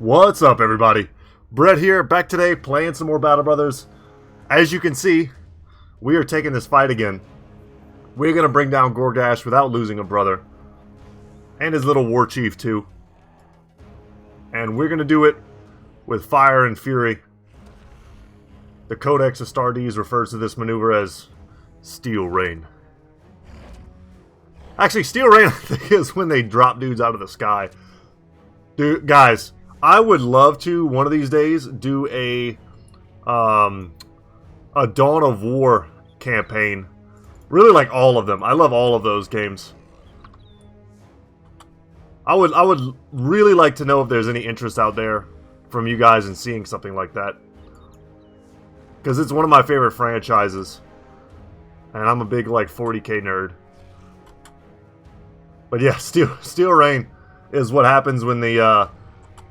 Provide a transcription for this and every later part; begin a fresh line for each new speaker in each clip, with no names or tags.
What's up, everybody? Brett here, back today playing some more Battle Brothers. As you can see, we are taking this fight again. We're going to bring down Gorgash without losing a brother. And his little war chief, too. And we're going to do it with fire and fury. The Codex Astartes refers to this maneuver as Steel Rain. Actually, Steel Rain, I think, is when they drop dudes out of the sky. Dude, guys, I would love to, one of these days, do a Dawn of War campaign. Really like all of them. I love all of those games. I would really like to know if there's any interest out there from you guys in seeing something like that. Because it's one of my favorite franchises. And I'm a big, like, 40k nerd. But yeah, Steel Rain is what happens when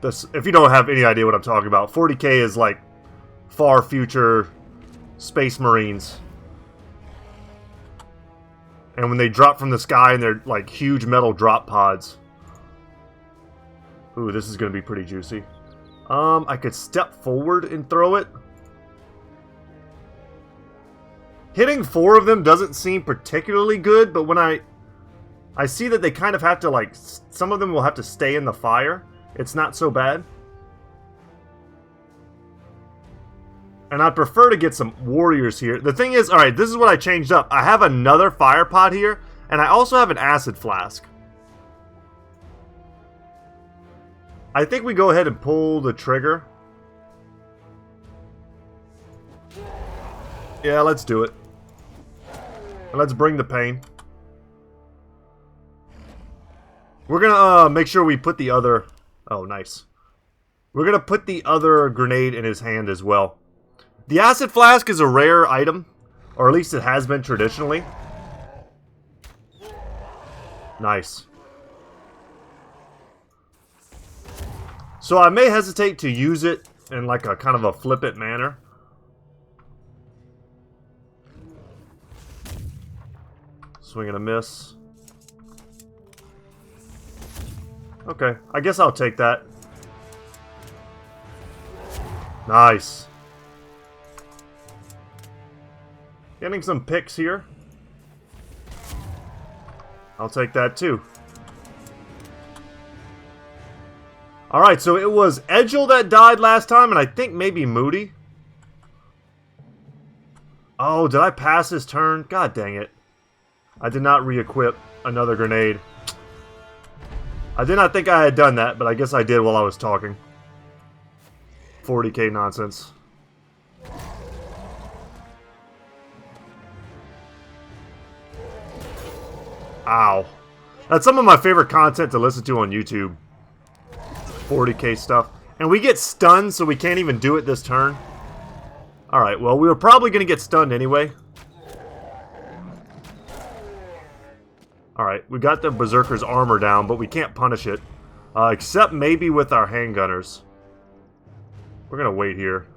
if you don't have any idea what I'm talking about, 40k is like far future space marines. And when they drop from the sky and they're like huge metal drop pods. Ooh, this is going to be pretty juicy. I could step forward and throw it. Hitting 4 of them doesn't seem particularly good, but when I see that they kind of have to, like, some of them will have to stay in the fire. It's not so bad. And I'd prefer to get some warriors here. The thing is, alright, this is what I changed up. I have another fire pod here, and I also have an acid flask. I think we go ahead and pull the trigger. Yeah, let's do it. And let's bring the pain. We're gonna make sure we put the other... Oh, nice. We're gonna put the other grenade in his hand as well. The acid flask is a rare item. Or at least it has been traditionally. Nice. So I may hesitate to use it in like a kind of a flippant manner. Swing and a miss. Okay, I guess I'll take that. Nice. Getting some picks here. I'll take that too. Alright, so it was Edgel that died last time, and I think maybe Moody. Oh, did I pass his turn? God dang it. I did not re-equip another grenade. I did not think I had done that, but I guess I did while I was talking. 40k nonsense. Ow. That's some of my favorite content to listen to on YouTube. 40k stuff. And we get stunned, so we can't even do it this turn. Alright, well, we were probably going to get stunned anyway. Alright, we got the Berserker's armor down, but we can't punish it. Except maybe with our handgunners. We're gonna wait here.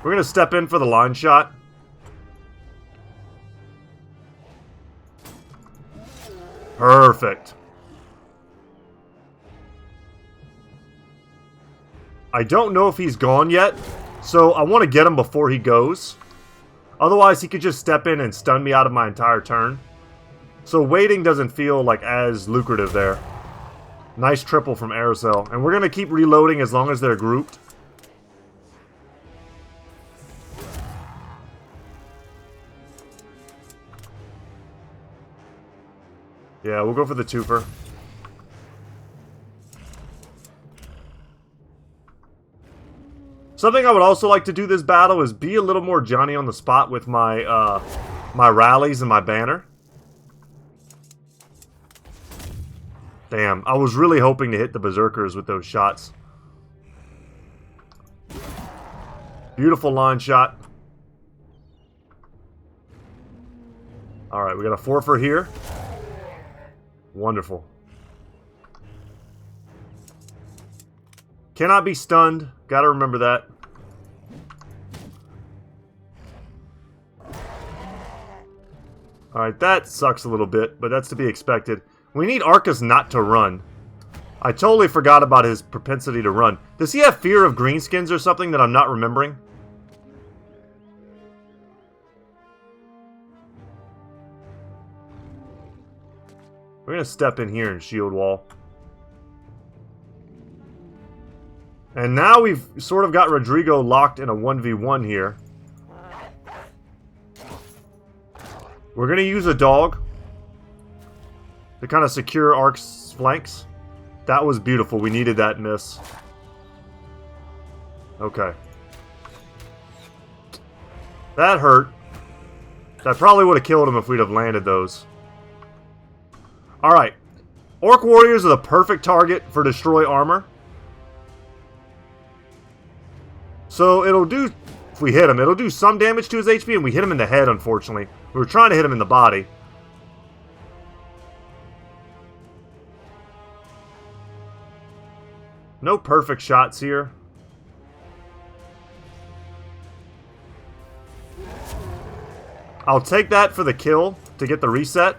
We're gonna step in for the line shot. Perfect. I don't know if he's gone yet, so I want to get him before he goes. Otherwise, he could just step in and stun me out of my entire turn. So waiting doesn't feel like as lucrative there. Nice triple from Aerosol. And we're going to keep reloading as long as they're grouped. Yeah, we'll go for the twofer. Something I would also like to do this battle is be a little more Johnny on the spot with my my rallies and my banner. Damn, I was really hoping to hit the Berserkers with those shots. Beautiful line shot. Alright, we got a forfeit here. Wonderful. Cannot be stunned. Gotta remember that. Alright, that sucks a little bit, but that's to be expected. We need Arcus not to run. I totally forgot about his propensity to run. Does he have fear of greenskins or something that I'm not remembering? We're going to step in here and shield wall. And now we've sort of got Rodrigo locked in a 1v1 here. We're going to use a dog to kind of secure Ark's flanks. That was beautiful. We needed that miss. Okay. That hurt. That probably would have killed him if we'd have landed those. Alright. Orc warriors are the perfect target for destroy armor. So it'll do, if we hit him, it'll do some damage to his HP, and we hit him in the head, unfortunately. We were trying to hit him in the body. No perfect shots here. I'll take that for the kill to get the reset.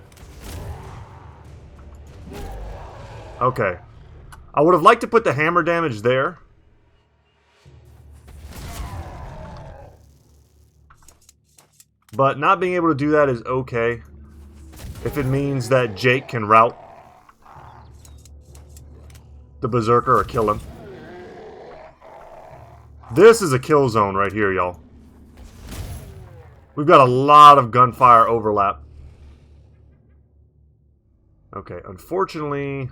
Okay. I would have liked to put the hammer damage there. But not being able to do that is okay. If it means that Jake can rout the Berserker or kill him. This is a kill zone right here, y'all. We've got a lot of gunfire overlap. Okay, unfortunately,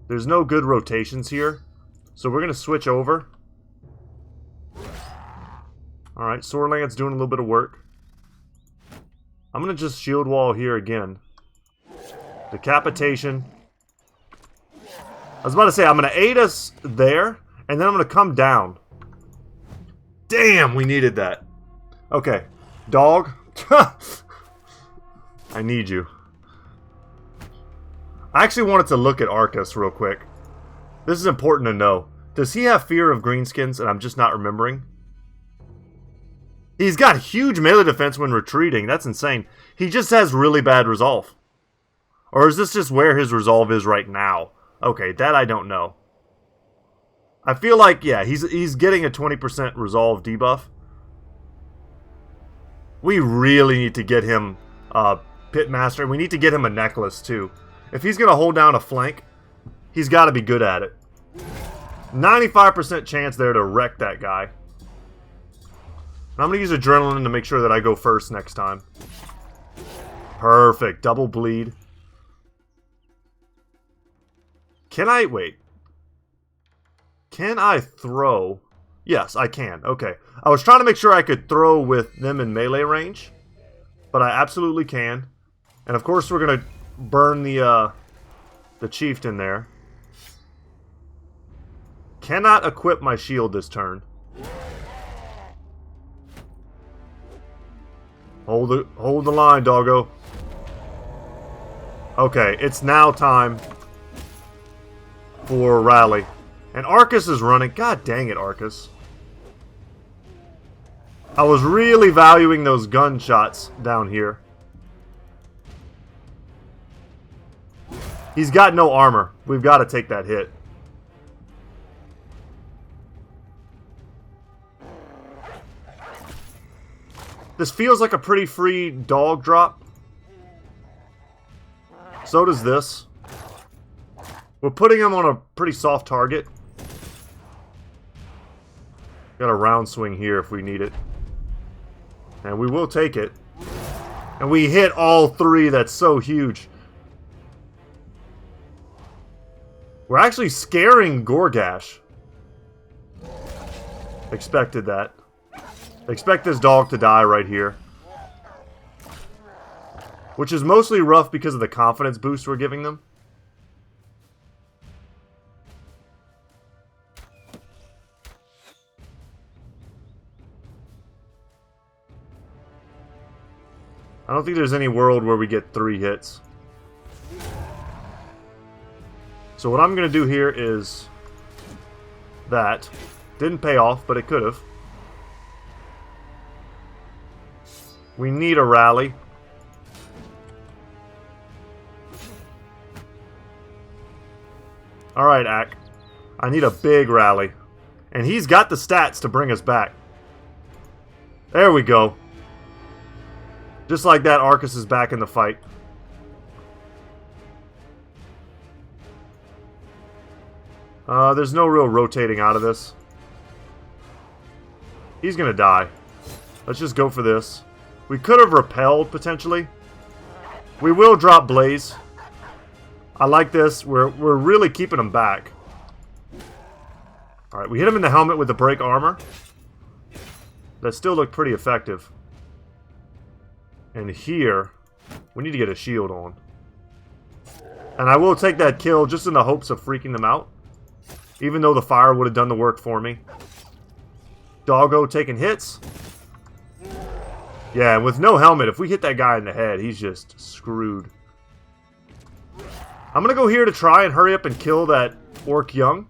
there's no good rotations here. So we're going to switch over. Alright, Swordland's doing a little bit of work. I'm going to just shield wall here again. Decapitation. I was about to say, I'm going to aid us there, and then I'm going to come down. Damn, we needed that. Okay. Dog. I need you. I actually wanted to look at Arcus real quick. This is important to know. Does he have fear of greenskins, and I'm just not remembering? He's got huge melee defense when retreating. That's insane. He just has really bad resolve. Or is this just where his resolve is right now? Okay, that I don't know. I feel like, yeah, he's getting a 20% resolve debuff. We really need to get him Pitmaster. We need to get him a necklace, too. If he's going to hold down a flank, he's got to be good at it. 95% chance there to wreck that guy. I'm going to use Adrenaline to make sure that I go first next time. Perfect. Double bleed. Can I... Wait. Can I throw... Yes, I can. Okay. I was trying to make sure I could throw with them in melee range. But I absolutely can. And of course we're going to burn the chieftain there. Cannot equip my shield this turn. Hold the line, doggo. Okay, it's now time for rally. And Arcus is running. God dang it, Arcus. I was really valuing those gunshots down here. He's got no armor. We've got to take that hit. This feels like a pretty free dog drop. So does this. We're putting him on a pretty soft target. Got a round swing here if we need it. And we will take it. And we hit all three. That's so huge. We're actually scaring Gorgash. Expected that. Expect this dog to die right here. Which is mostly rough because of the confidence boost we're giving them. I don't think there's any world where we get 3 hits. So what I'm going to do here is that. Didn't pay off, but it could have. We need a rally. Alright, Ak. I need a big rally. And he's got the stats to bring us back. There we go. Just like that, Arcus is back in the fight. There's no real rotating out of this. He's gonna die. Let's just go for this. We could have repelled, potentially. We will drop Blaze. I like this. We're really keeping him back. Alright, we hit him in the helmet with the break armor. That still looked pretty effective. And here, we need to get a shield on. And I will take that kill just in the hopes of freaking them out. Even though the fire would have done the work for me. Doggo taking hits. Yeah, with no helmet, if we hit that guy in the head, he's just screwed. I'm going to go here to try and hurry up and kill that Orc Young.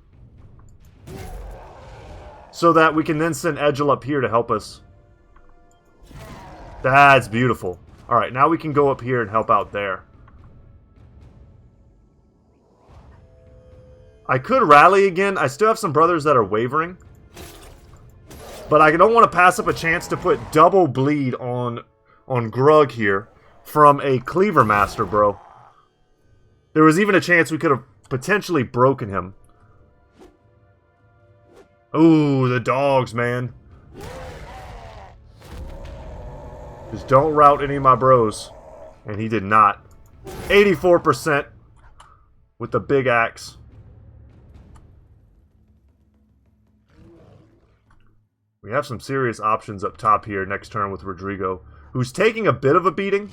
So that we can then send Edgel up here to help us. That's beautiful. Alright, now we can go up here and help out there. I could rally again. I still have some brothers that are wavering. But I don't want to pass up a chance to put double bleed on Grug here from a Cleaver Master, bro. There was even a chance we could have potentially broken him. Ooh, the dogs, man. Just don't rout any of my bros. And he did not. 84% with the big axe. We have some serious options up top here next turn with Rodrigo, who's taking a bit of a beating.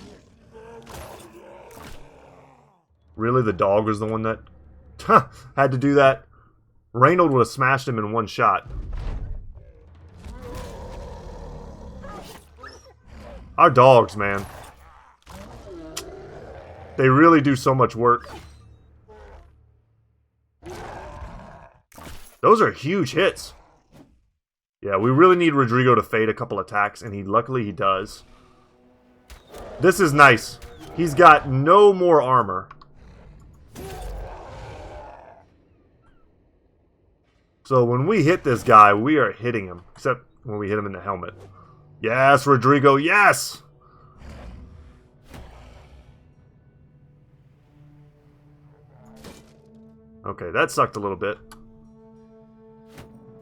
Really, the dog was the one that had to do that? Reynold would have smashed him in one shot. Our dogs, man. They really do so much work. Those are huge hits. Yeah, we really need Rodrigo to fade a couple attacks, and luckily he does. This is nice. He's got no more armor. So when we hit this guy, we are hitting him. Except when we hit him in the helmet. Yes, Rodrigo, yes! Okay, that sucked a little bit.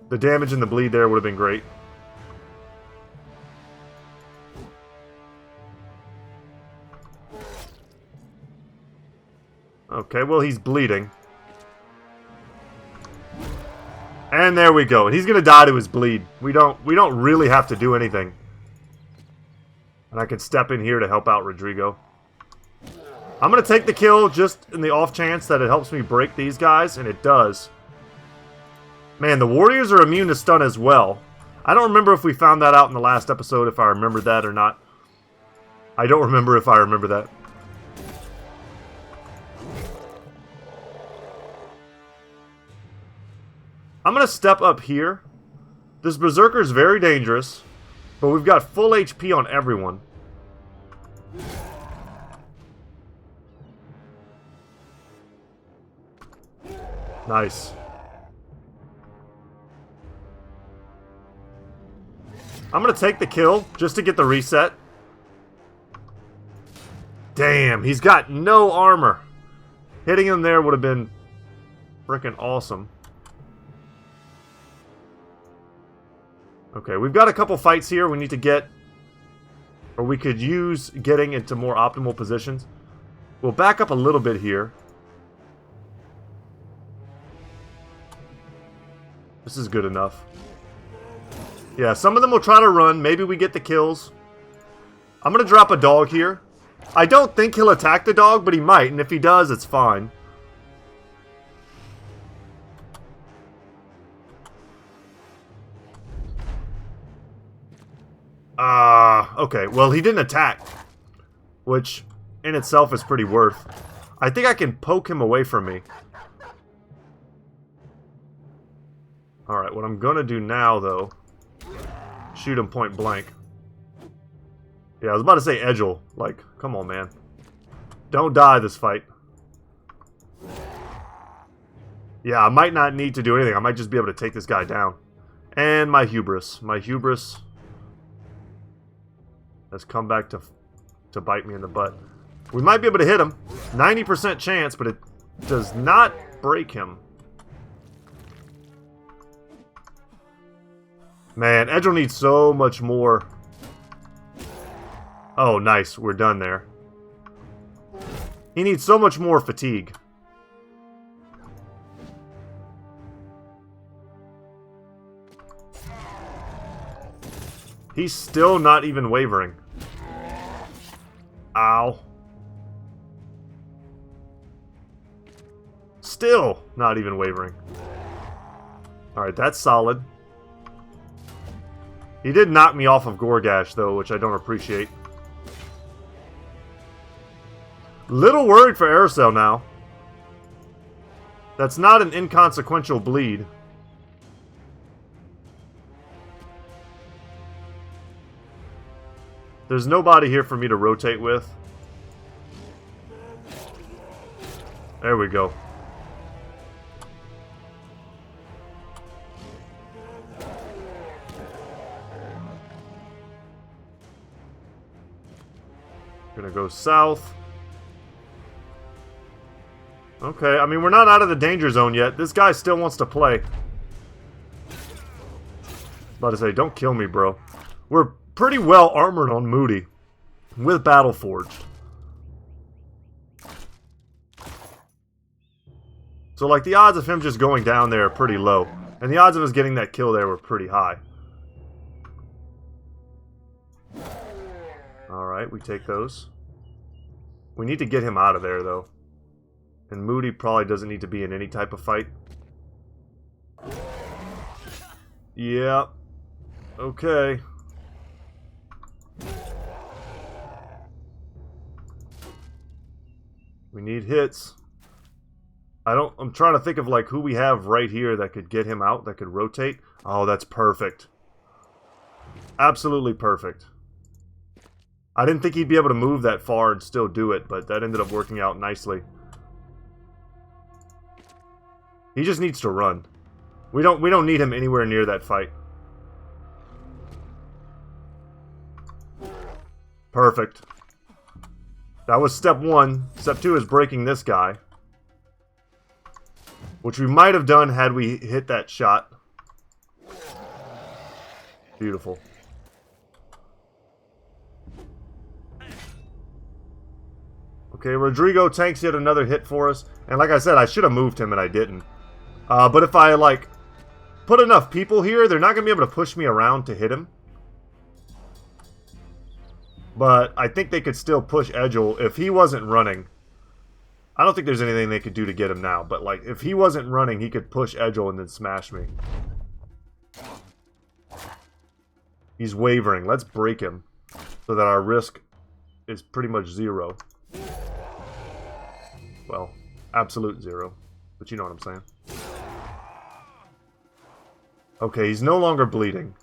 The damage and the bleed there would have been great. Okay, well, he's bleeding. And there we go. He's gonna die to his bleed. We don't really have to do anything. And I can step in here to help out Rodrigo. I'm gonna take the kill just in the off chance that it helps me break these guys, and it does. Man, the warriors are immune to stun as well. I don't remember if we found that out in the last episode, if I remembered that or not. I don't remember if I remember that. I'm going to step up here. This Berserker is very dangerous, but we've got full HP on everyone. Nice. I'm going to take the kill just to get the reset. Damn, he's got no armor. Hitting him there would have been freaking awesome. Okay, we've got a couple fights here we need to get, or we could use getting into more optimal positions. We'll back up a little bit here. This is good enough. Yeah, some of them will try to run. Maybe we get the kills. I'm going to drop a dog here. I don't think he'll attack the dog, but he might. And if he does, it's fine. Okay. Well, he didn't attack. Which, in itself, is pretty worth. I think I can poke him away from me. Alright, what I'm going to do now, though... shoot him point blank. Yeah, I was about to say Edgel. Like, come on, man. Don't die this fight. Yeah, I might not need to do anything. I might just be able to take this guy down. And my hubris. My hubris has come back to bite me in the butt. We might be able to hit him. 90% chance, but it does not break him. Man, Edgel needs so much more. Oh, nice. We're done there. He needs so much more fatigue. He's still not even wavering. Ow. Still not even wavering. Alright, that's solid. He did knock me off of Gorgash, though, which I don't appreciate. Little worried for Aircell now. That's not an inconsequential bleed. There's nobody here for me to rotate with. There we go. Gonna go south. Okay, I mean, we're not out of the danger zone yet. This guy still wants to play. About to say, don't kill me, bro. We're pretty well armored on Moody with Battle Forged. So, like, the odds of him just going down there are pretty low. And the odds of us getting that kill there were pretty high. Alright, we take those. We need to get him out of there, though. And Moody probably doesn't need to be in any type of fight. Yeah. Okay. We need hits. I'm trying to think of, like, who we have right here that could get him out, that could rotate. Oh, that's perfect. Absolutely perfect. I didn't think he'd be able to move that far and still do it, but that ended up working out nicely. He just needs to run. We don't need him anywhere near that fight. Perfect. That was step 1. Step 2 is breaking this guy. Which we might have done had we hit that shot. Beautiful. Okay, Rodrigo tanks yet another hit for us. And like I said, I should have moved him and I didn't. But if I, like, put enough people here, they're not going to be able to push me around to hit him. But I think they could still push Edgel if he wasn't running. I don't think there's anything they could do to get him now. But, like, if he wasn't running, he could push Edgel and then smash me. He's wavering. Let's break him so that our risk is pretty much 0. Well, absolute 0. But you know what I'm saying. Okay, he's no longer bleeding.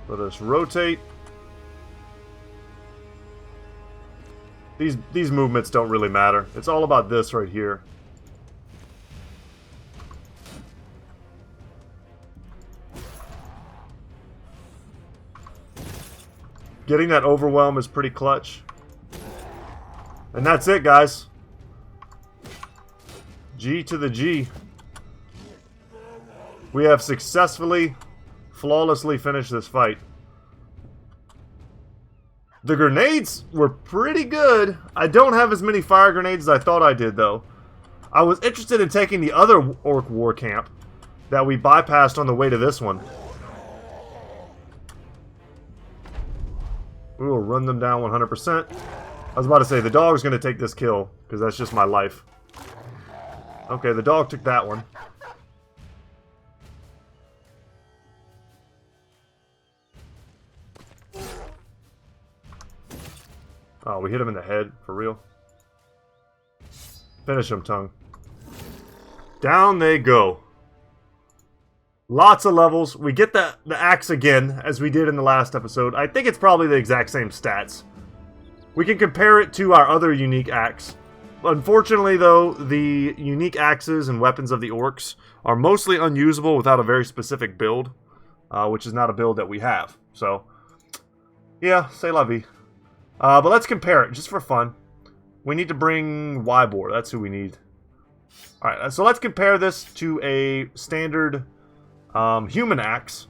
Let us rotate. These movements don't really matter. It's all about this right here. Getting that overwhelm is pretty clutch. And that's it, guys. G to the G. We have successfully, flawlessly finished this fight. The grenades were pretty good. I don't have as many fire grenades as I thought I did, though. I was interested in taking the other Orc War Camp that we bypassed on the way to this one. We will run them down 100%. I was about to say, the dog's going to take this kill, because that's just my life. Okay, the dog took that one. Oh, we hit him in the head, for real. Finish him, Tongue. Down they go. Lots of levels. We get the axe again, as we did in the last episode. I think it's probably the exact same stats. We can compare it to our other unique axe. Unfortunately, though, the unique axes and weapons of the orcs are mostly unusable without a very specific build, which is not a build that we have. So, yeah, c'est la vie. But let's compare it, just for fun. We need to bring Wybor. That's who we need. Alright, so let's compare this to a standard human axe.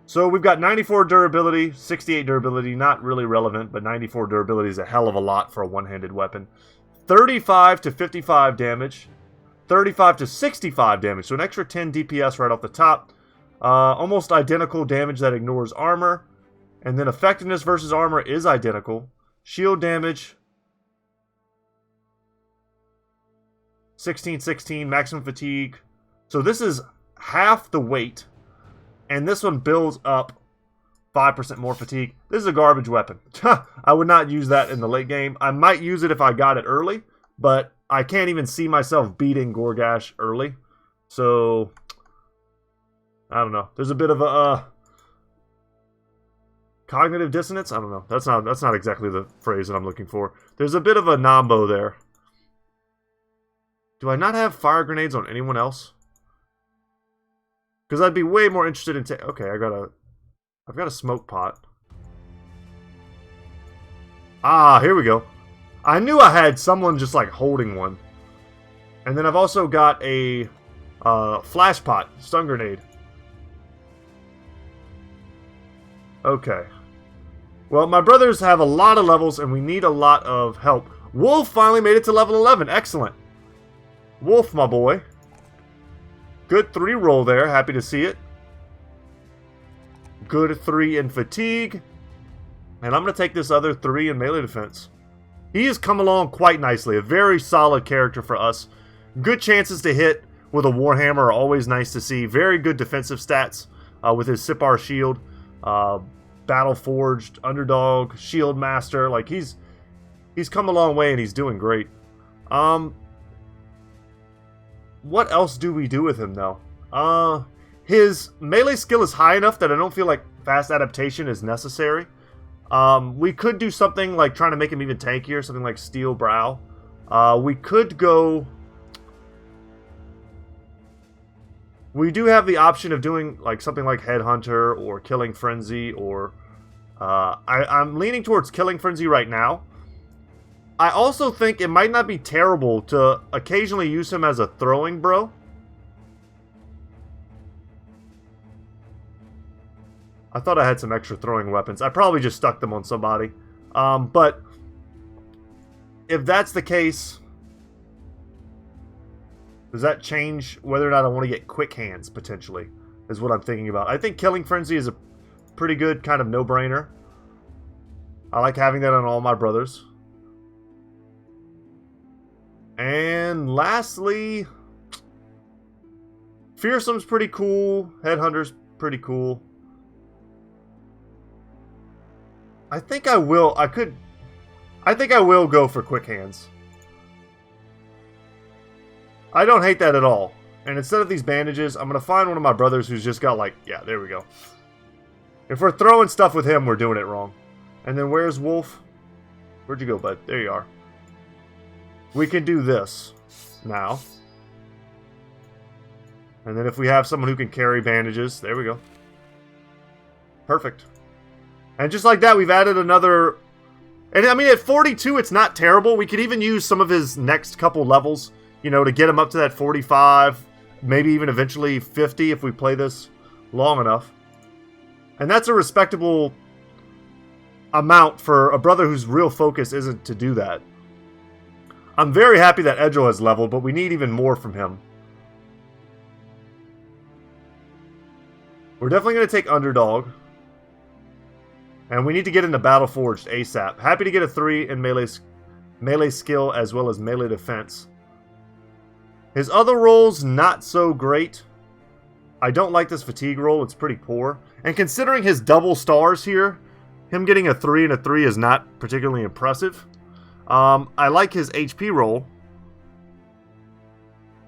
So we've got 94 durability, 68 durability, not really relevant, but 94 durability is a hell of a lot for a one-handed weapon. 35 to 55 damage, 35 to 65 damage, so an extra 10 DPS right off the top. Almost identical damage that ignores armor, and then effectiveness versus armor is identical. Shield damage, 16-16, maximum fatigue. So this is half the weight, and this one builds up 5% more fatigue. This is a garbage weapon. I would not use that in the late game. I might use it if I got it early, but I can't even see myself beating Gorgash early. So, I don't know. There's a bit of a cognitive dissonance? I don't know. That's not exactly the phrase that I'm looking for. There's a bit of a nombo there. Do I not have fire grenades on anyone else? Because I'd be way more interested in... Okay, I've got a smoke pot. Ah, here we go. I knew I had someone just like holding one. And then I've also got a flash pot, stun grenade. Okay. Well, my brothers have a lot of levels and we need a lot of help. Wolf finally made it to level 11. Excellent. Wolf, my boy. Good 3 roll there. Happy to see it. Good 3 in fatigue. And I'm going to take this other 3 in melee defense. He has come along quite nicely. A very solid character for us. Good chances to hit with a Warhammer are always nice to see. Very good defensive stats with his Sipar shield. Battle Forged, Underdog, Shield Master. Like, he's come a long way and he's doing great. What else do we do with him, though? His melee skill is high enough that I don't feel like fast adaptation is necessary. We could do something like trying to make him even tankier, something like Steel Brow. We could go... We do have the option of doing like something like Headhunter or Killing Frenzy, or... I'm leaning towards Killing Frenzy right now. I also think it might not be terrible to occasionally use him as a throwing bro. I thought I had some extra throwing weapons. I probably just stuck them on somebody. But if that's the case, does that change whether or not I want to get quick hands, potentially, is what I'm thinking about. I think Killing Frenzy is a pretty good kind of no-brainer. I like having that on all my brothers. And lastly, Fearsome's pretty cool. Headhunter's pretty cool. I think I will go for quick hands. I don't hate that at all. And instead of these bandages, I'm going to find one of my brothers who's just got like, yeah, there we go. If we're throwing stuff with him, we're doing it wrong. And then where's Wolf? Where'd you go, bud? There you are. We can do this now. And then if we have someone who can carry bandages, there we go. Perfect. And just like that, we've added another... And I mean, at 42, it's not terrible. We could even use some of his next couple levels, you know, to get him up to that 45, maybe even eventually 50 if we play this long enough. And that's a respectable amount for a brother whose real focus isn't to do that. I'm very happy that Edgel has leveled, but we need even more from him. We're definitely going to take Underdog. And we need to get into Battle Forged ASAP. Happy to get a 3 in melee skill as well as melee defense. His other rolls, not so great. I don't like this fatigue roll. It's pretty poor. And considering his double stars here, him getting a 3 and a 3 is not particularly impressive. I like his HP roll.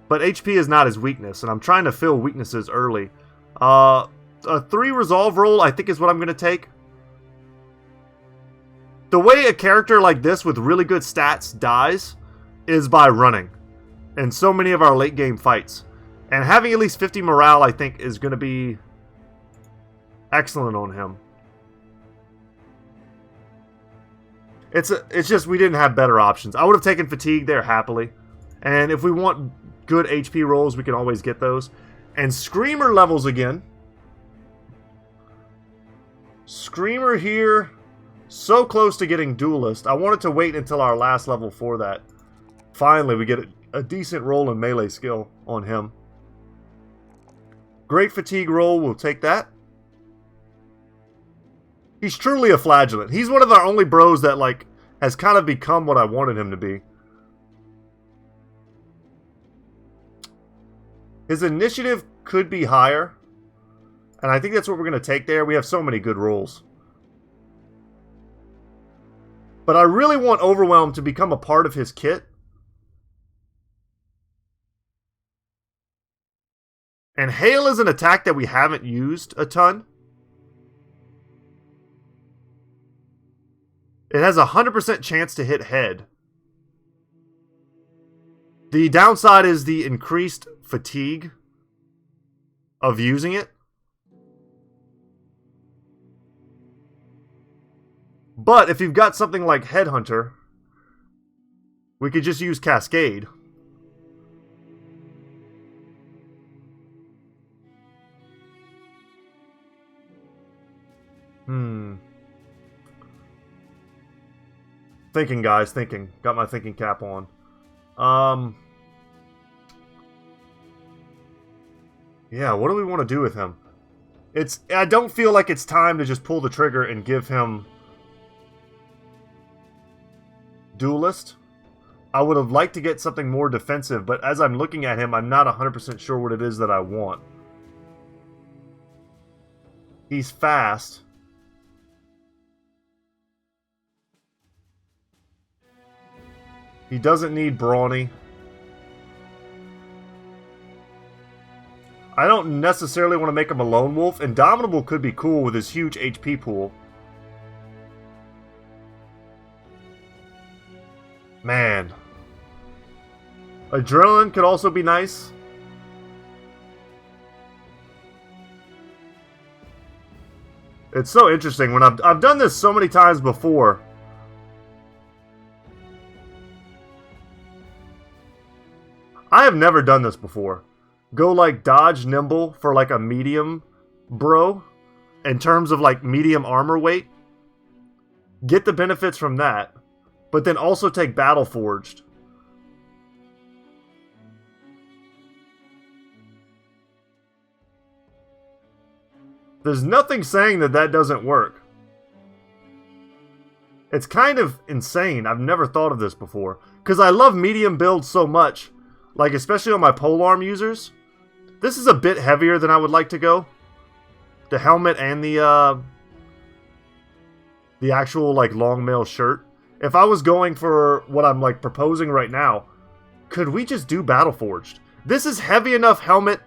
But HP is not his weakness, and I'm trying to fill weaknesses early. A 3 resolve roll, I think, is what I'm going to take. The way a character like this with really good stats dies is by running in so many of our late game fights. And having at least 50 morale, I think, is going to be excellent on him. It's just we didn't have better options. I would have taken fatigue there happily. And if we want good HP rolls, we can always get those. And Screamer levels again. Screamer here. So close to getting Duelist. I wanted to wait until our last level for that. Finally, we get a decent roll in melee skill on him. Great fatigue roll. We'll take that. He's truly a flagellant. He's one of our only bros that, like, has kind of become what I wanted him to be. His initiative could be higher. And I think that's what we're going to take there. We have so many good rolls. But I really want Overwhelm to become a part of his kit. And Hail is an attack that we haven't used a ton. It has a 100% chance to hit head. The downside is the increased fatigue of using it. But if you've got something like Headhunter, we could just use Cascade. Thinking, guys, thinking. Got my thinking cap on. Yeah, what do we want to do with him? I don't feel like it's time to just pull the trigger and give him Duelist. I would have liked to get something more defensive, but as I'm looking at him, I'm not 100% sure what it is that I want. He's fast. He doesn't need Brawny. I don't necessarily want to make him a lone wolf. Indomitable could be cool with his huge HP pool. Man. Adrenaline could also be nice. It's so interesting. When I've done this so many times before. I have never done this before. Go like dodge nimble for like a medium bro. In terms of like medium armor weight. Get the benefits from that. But then also take Battle Forged. There's nothing saying that that doesn't work. It's kind of insane. I've never thought of this before. Because I love medium builds so much. Like, especially on my polearm users. This is a bit heavier than I would like to go. The helmet and the actual, like, long mail shirt. If I was going for what I'm, like, proposing right now, could we just do Battle Forged? This is heavy enough helmet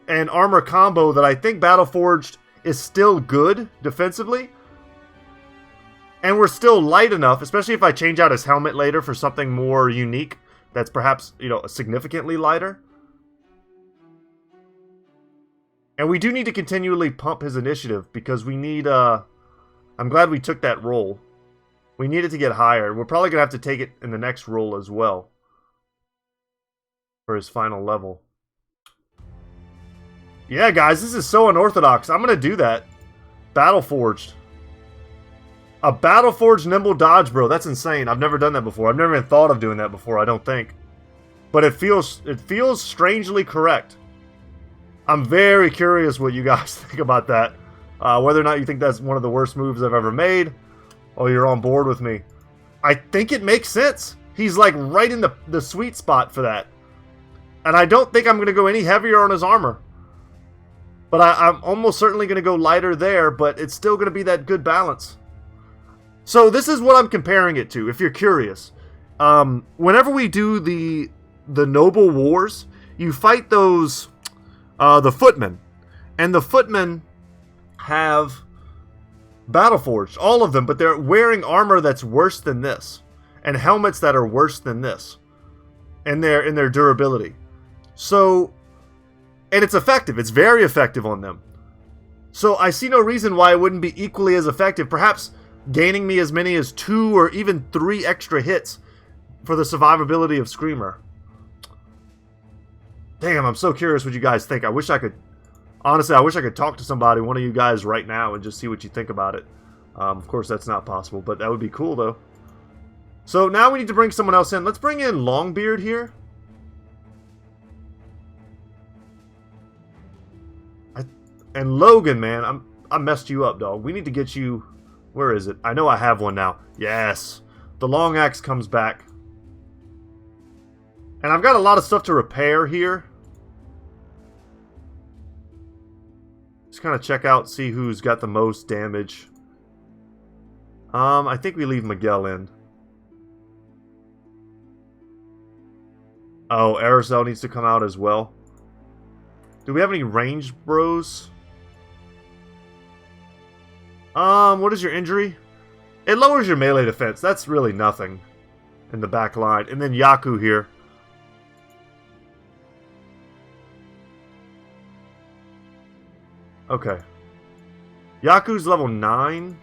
and armor combo that I think Battle Forged is still good defensively. And we're still light enough, especially if I change out his helmet later for something more unique. That's perhaps, you know, significantly lighter. And we do need to continually pump his initiative because we need, I'm glad we took that roll. We need it to get higher. We're probably going to have to take it in the next roll as well. For his final level. Yeah, guys, this is so unorthodox. I'm going to do that. Battle Forged. A Battle Forged Nimble Dodge, bro. That's insane. I've never done that before. I've never even thought of doing that before, I don't think. But it feels strangely correct. I'm very curious what you guys think about that. Whether or not you think that's one of the worst moves I've ever made. Or you're on board with me. I think it makes sense. He's like right in the sweet spot for that. And I don't think I'm going to go any heavier on his armor. But I'm almost certainly going to go lighter there. But it's still going to be that good balance. So this is what I'm comparing it to, if you're curious. Whenever we do the Noble Wars, you fight those, the footmen. And the footmen have Battleforged, all of them, but they're wearing armor that's worse than this. And helmets that are worse than this. In their durability. So, and it's effective. It's very effective on them. So I see no reason why it wouldn't be equally as effective. Perhaps gaining me as many as 2 or even 3 extra hits for the survivability of Screamer. Damn, I'm so curious what you guys think. I wish I could... Honestly, I wish I could talk to somebody, one of you guys right now, and just see what you think about it. Of course, that's not possible, but that would be cool, though. So now we need to bring someone else in. Let's bring in Longbeard here. And Logan, man, I messed you up, dog. We need to get you... Where is it? I know I have one now. Yes. The long axe comes back. And I've got a lot of stuff to repair here. Just kind of check out, see who's got the most damage. I think we leave Miguel in. Oh, Aracel needs to come out as well. Do we have any ranged bros? What is your injury? It lowers your melee defense. That's really nothing in the back line. And then Yaku here. Okay. Yaku's level 9.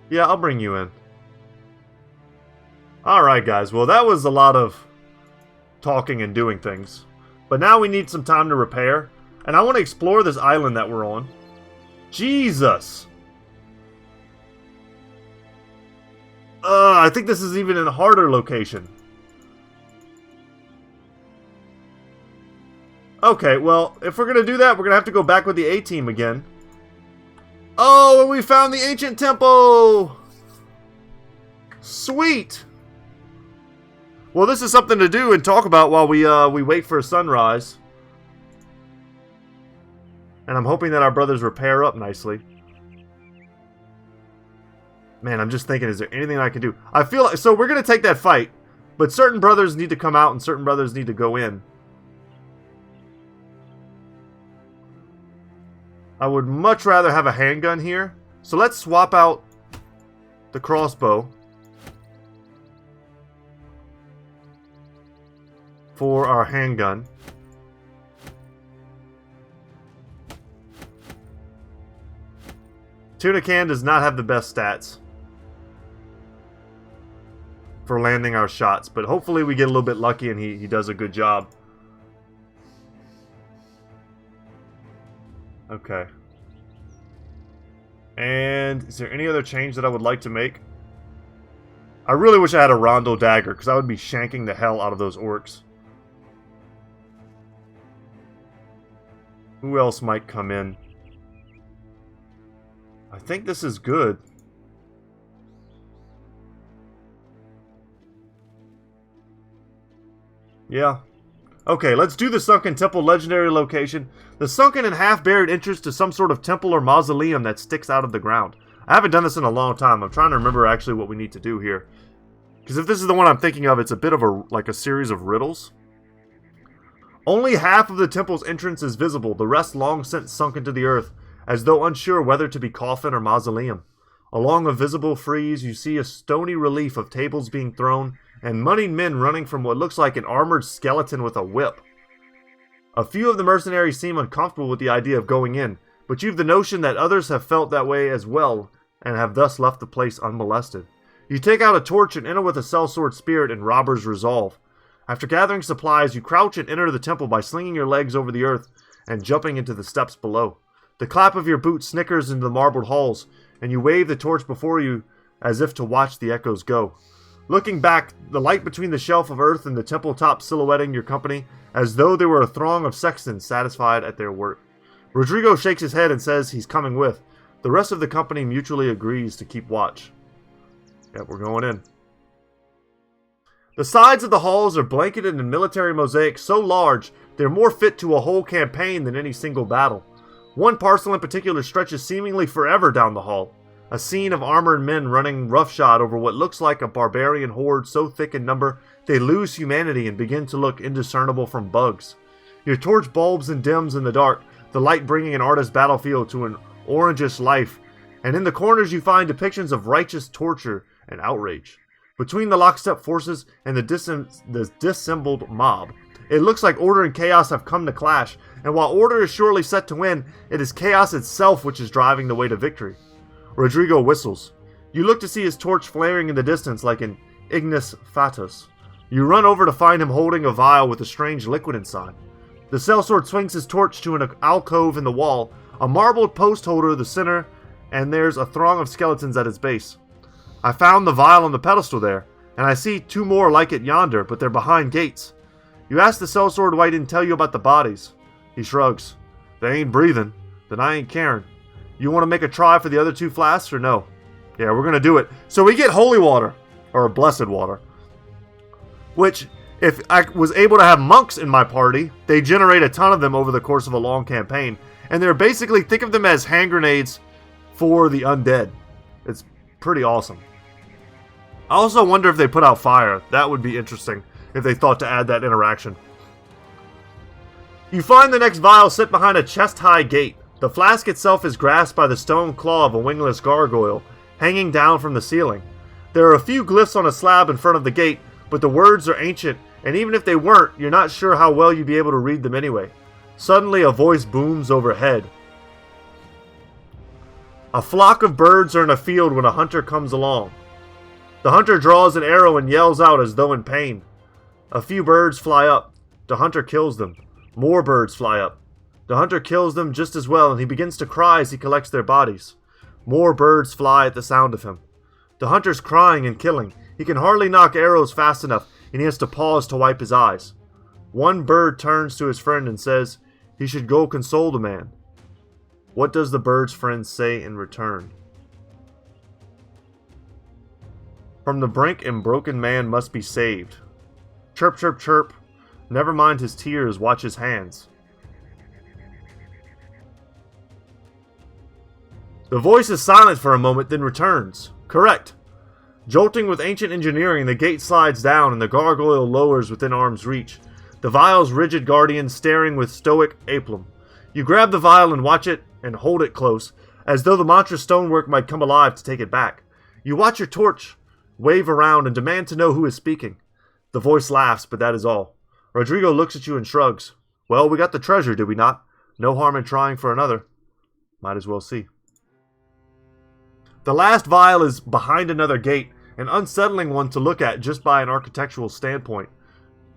Yeah, I'll bring you in. Alright, guys. Well, that was a lot of talking and doing things. But now we need some time to repair. And I want to explore this island that we're on. Jesus! I think this is even in a harder location. Okay, well, if we're going to do that, we're going to have to go back with the A-team again. Oh, and we found the ancient temple! Sweet! Well, this is something to do and talk about while we wait for sunrise. And I'm hoping that our brothers repair up nicely. Man, I'm just thinking, is there anything I can do? I feel like, so we're going to take that fight, but certain brothers need to come out and certain brothers need to go in. I would much rather have a handgun here. So let's swap out the crossbow for our handgun. Tunican does not have the best stats for landing our shots, but hopefully we get a little bit lucky and he does a good job. Okay. And is there any other change that I would like to make? I really wish I had a Rondo dagger, because I would be shanking the hell out of those orcs. Who else might come in? I think this is good. Yeah. Okay, let's do the Sunken Temple legendary location. The sunken and half-buried entrance to some sort of temple or mausoleum that sticks out of the ground. I haven't done this in a long time. I'm trying to remember actually what we need to do here. Because if this is the one I'm thinking of, it's a bit of like a series of riddles. Only half of the temple's entrance is visible, the rest long since sunk into the earth, as though unsure whether to be coffin or mausoleum. Along a visible frieze, you see a stony relief of tables being thrown, and moneyed men running from what looks like an armored skeleton with a whip. A few of the mercenaries seem uncomfortable with the idea of going in, but you've the notion that others have felt that way as well, and have thus left the place unmolested. You take out a torch and enter with a sellsword spirit and robber's resolve. After gathering supplies, you crouch and enter the temple by slinging your legs over the earth and jumping into the steps below. The clap of your boot snickers into the marbled halls, and you wave the torch before you as if to watch the echoes go. Looking back, the light between the shelf of earth and the temple top silhouetting your company, as though they were a throng of sextons satisfied at their work. Rodrigo shakes his head and says he's coming with. The rest of the company mutually agrees to keep watch. Yep, we're going in. The sides of the halls are blanketed in military mosaics so large they're more fit to a whole campaign than any single battle. One parcel in particular stretches seemingly forever down the hall. A scene of armored men running roughshod over what looks like a barbarian horde so thick in number they lose humanity and begin to look indiscernible from bugs. Your torch bulbs and dims in the dark, the light bringing an artist's battlefield to an orangish life, and in the corners you find depictions of righteous torture and outrage. Between the lockstep forces and the dissembled mob, it looks like order and chaos have come to clash, and while order is surely set to win, it is chaos itself which is driving the way to victory. Rodrigo whistles. You look to see his torch flaring in the distance like an ignis fatuus. You run over to find him holding a vial with a strange liquid inside. The sellsword swings his torch to an alcove in the wall, a marbled post holder in the center, and there's a throng of skeletons at its base. I found the vial on the pedestal there, and I see 2 more like it yonder, but they're behind gates. You ask the sellsword why he didn't tell you about the bodies. He shrugs. They ain't breathing, then I ain't caring. You want to make a try for the other 2 flasks or no? Yeah, we're gonna do it. So we get holy water, or blessed water, which, if I was able to have monks in my party, they generate a ton of them over the course of a long campaign. And they're basically, think of them as hand grenades for the undead. It's pretty awesome. I also wonder if they put out fire. That would be interesting if they thought to add that interaction. You find the next vial sit behind a chest-high gate. The flask itself is grasped by the stone claw of a wingless gargoyle, hanging down from the ceiling. There are a few glyphs on a slab in front of the gate, but the words are ancient, and even if they weren't, you're not sure how well you'd be able to read them anyway. Suddenly, a voice booms overhead. A flock of birds are in a field when a hunter comes along. The hunter draws an arrow and yells out as though in pain. A few birds fly up. The hunter kills them. More birds fly up. The hunter kills them just as well, and he begins to cry as he collects their bodies. More birds fly at the sound of him. The hunter's crying and killing. He can hardly knock arrows fast enough, and he has to pause to wipe his eyes. One bird turns to his friend and says he should go console the man. What does the bird's friend say in return? From the brink and broken man must be saved. Chirp, chirp, chirp. Never mind his tears, watch his hands. The voice is silent for a moment, then returns. Correct. Jolting with ancient engineering, the gate slides down and the gargoyle lowers within arm's reach. The vial's rigid guardian staring with stoic aplomb. You grab the vial and watch it and hold it close, as though the monstrous stonework might come alive to take it back. You watch your torch wave around and demand to know who is speaking. The voice laughs, but that is all. Rodrigo looks at you and shrugs. Well, we got the treasure, did we not? No harm in trying for another. Might as well see. The last vial is behind another gate, an unsettling one to look at just by an architectural standpoint.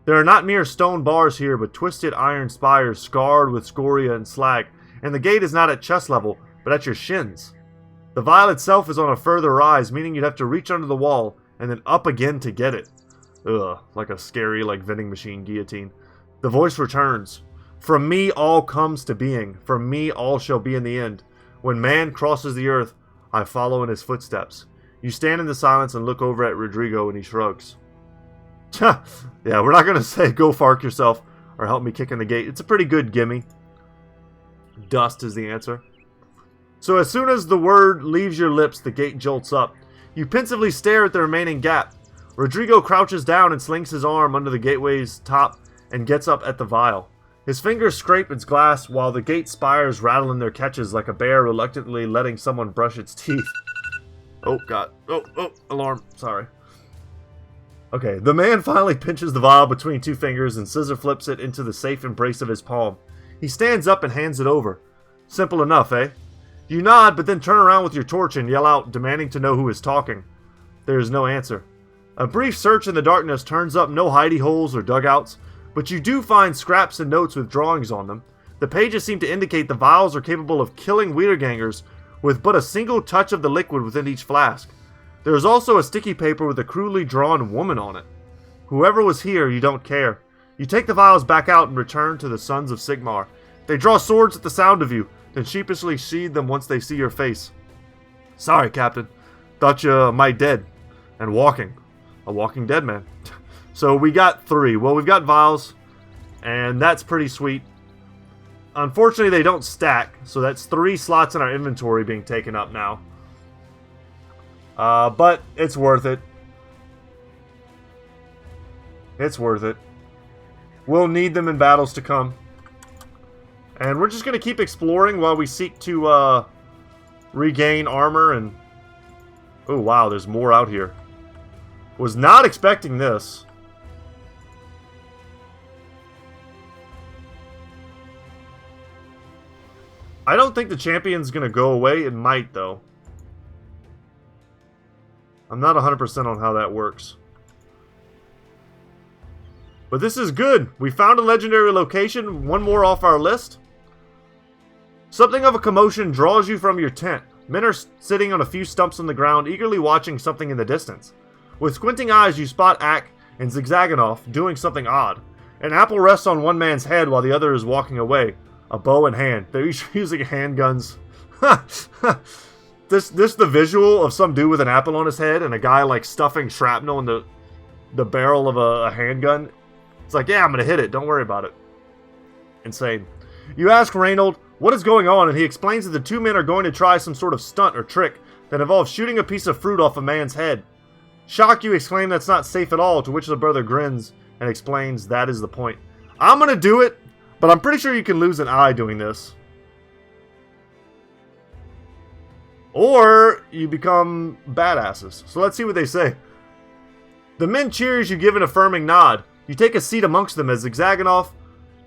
There are not mere stone bars here, but twisted iron spires scarred with scoria and slag, and the gate is not at chest level, but at your shins. The vial itself is on a further rise, meaning you'd have to reach under the wall, and then up again to get it. Ugh, like a scary, vending machine guillotine. The voice returns. From me all comes to being, from me all shall be in the end. When man crosses the earth, I follow in his footsteps. You stand in the silence and look over at Rodrigo and he shrugs. Yeah, we're not going to say go fark yourself or help me kick in the gate. It's a pretty good gimme. Dust is the answer. So as soon as the word leaves your lips, the gate jolts up. You pensively stare at the remaining gap. Rodrigo crouches down and slings his arm under the gateway's top and gets up at the vial. His fingers scrape its glass while the gate spires rattle in their catches like a bear reluctantly letting someone brush its teeth. Oh, God. Oh, alarm. Sorry. Okay, the man finally pinches the vial between 2 fingers and scissor flips it into the safe embrace of his palm. He stands up and hands it over. Simple enough, eh? You nod, but then turn around with your torch and yell out, demanding to know who is talking. There is no answer. A brief search in the darkness turns up no hidey holes or dugouts, but you do find scraps and notes with drawings on them. The pages seem to indicate the vials are capable of killing Wiedergangers with but a single touch of the liquid within each flask. There is also a sticky paper with a crudely drawn woman on it. Whoever was here, you don't care. You take the vials back out and return to the Sons of Sigmar. They draw swords at the sound of you, then sheepishly sheathe them once they see your face. Sorry, Captain. Thought you might dead. And walking. A walking dead man. So we got 3. Well, we've got vials, and that's pretty sweet. Unfortunately, they don't stack, so that's 3 slots in our inventory being taken up now. But it's worth it. It's worth it. We'll need them in battles to come. And we're just going to keep exploring while we seek to regain armor and... Oh, wow, there's more out here. Was not expecting this. I don't think the champion's going to go away. It might, though. I'm not 100% on how that works. But this is good. We found a legendary location. One more off our list. Something of a commotion draws you from your tent. Men are sitting on a few stumps on the ground, eagerly watching something in the distance. With squinting eyes, you spot Ak and Zigzagonoff doing something odd. An apple rests on one man's head while the other is walking away. A bow in hand. They're each using handguns. This the visual of some dude with an apple on his head and a guy like stuffing shrapnel in the barrel of a handgun. It's like, yeah, I'm gonna hit it. Don't worry about it. Insane. You ask Reynold what is going on, and he explains that the two men are going to try some sort of stunt or trick that involves shooting a piece of fruit off a man's head. Shocked, you exclaim that's not safe at all, to which the brother grins and explains that is the point. I'm gonna do it, but I'm pretty sure you can lose an eye doing this. Or you become badasses. So let's see what they say. The men cheer as you give an affirming nod. You take a seat amongst them as Zigzagonoff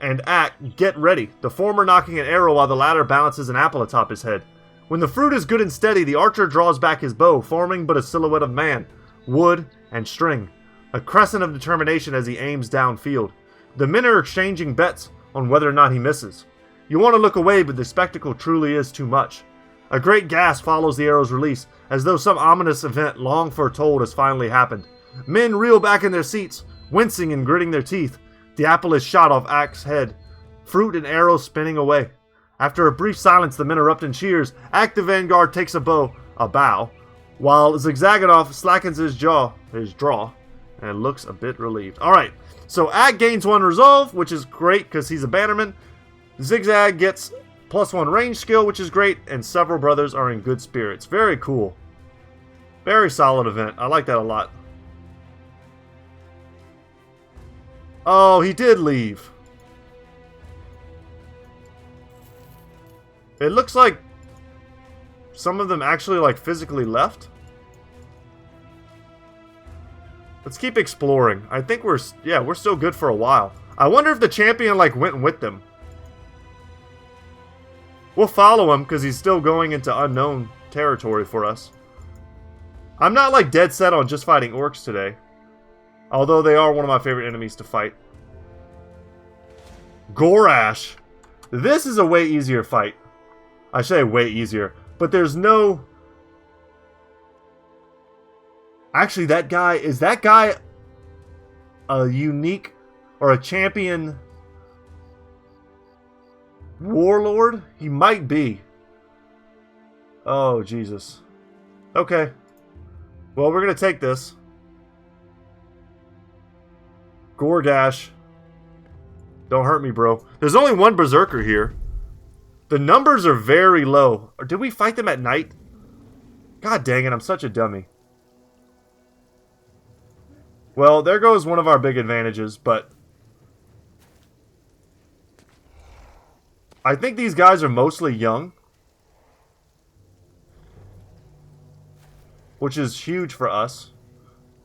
and Ak get ready, the former knocking an arrow while the latter balances an apple atop his head. When the fruit is good and steady, the archer draws back his bow, forming but a silhouette of man, wood, and string. A crescent of determination as he aims downfield. The men are exchanging bets on whether or not he misses. You want to look away, but the spectacle truly is too much. A great gasp follows the arrow's release, as though some ominous event long foretold has finally happened. Men reel back in their seats, wincing and gritting their teeth. The apple is shot off Ak's head, fruit and arrows spinning away. After a brief silence, the men erupt in cheers. Ak the Vanguard takes a bow, while Zigzagonoff slackens his draw, and looks a bit relieved. Alright, so Ak gains 1 resolve, which is great because he's a bannerman. Zigzag gets +1 range skill, which is great, and several brothers are in good spirits. Very cool. Very solid event. I like that a lot. Oh, he did leave. It looks like some of them actually like physically left. Let's keep exploring. I think we're still good for a while. I wonder if the champion like went with them. We'll follow him because he's still going into unknown territory for us. I'm not like dead set on just fighting orcs today. Although they are one of my favorite enemies to fight. Gorash. This is a way easier fight. I say way easier. But there's no... Actually, is that guy a unique or a champion Warlord? He might be. Oh, Jesus. Okay. Well, we're going to take this. Gorgash. Don't hurt me, bro. There's only one berserker here. The numbers are very low. Or did we fight them at night? God dang it, I'm such a dummy. Well, there goes one of our big advantages, but... I think these guys are mostly young. Which is huge for us.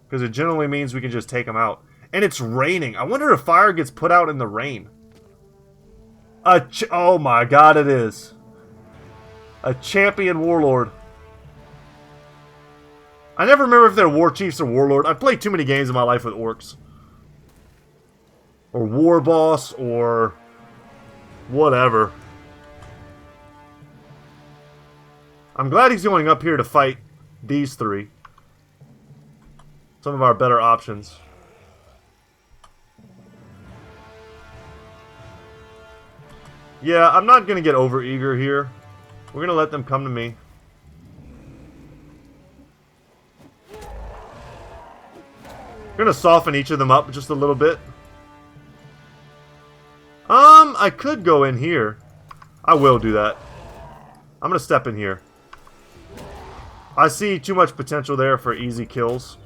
Because it generally means we can just take them out. And it's raining. I wonder if fire gets put out in the rain. Oh my god, it is. A champion warlord. I never remember if they're war chiefs or warlord. I've played too many games in my life with orcs. Or war boss, or... whatever. I'm glad he's going up here to fight these three. Some of our better options. Yeah, I'm not going to get over eager here. We're going to let them come to me. We're going to soften each of them up just a little bit. I could go in here. I will do that. I'm going to step in here. I see too much potential there for easy kills.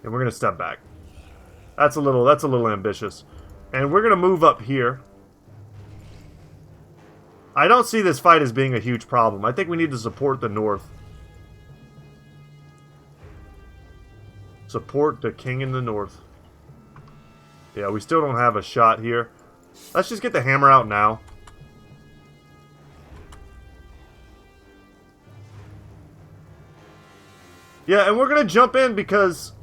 And we're going to step back. That's a little ambitious. And we're going to move up here. I don't see this fight as being a huge problem. I think we need to support the north. Support the king in the north. Yeah, we still don't have a shot here. Let's just get the hammer out now. Yeah, and we're going to jump in because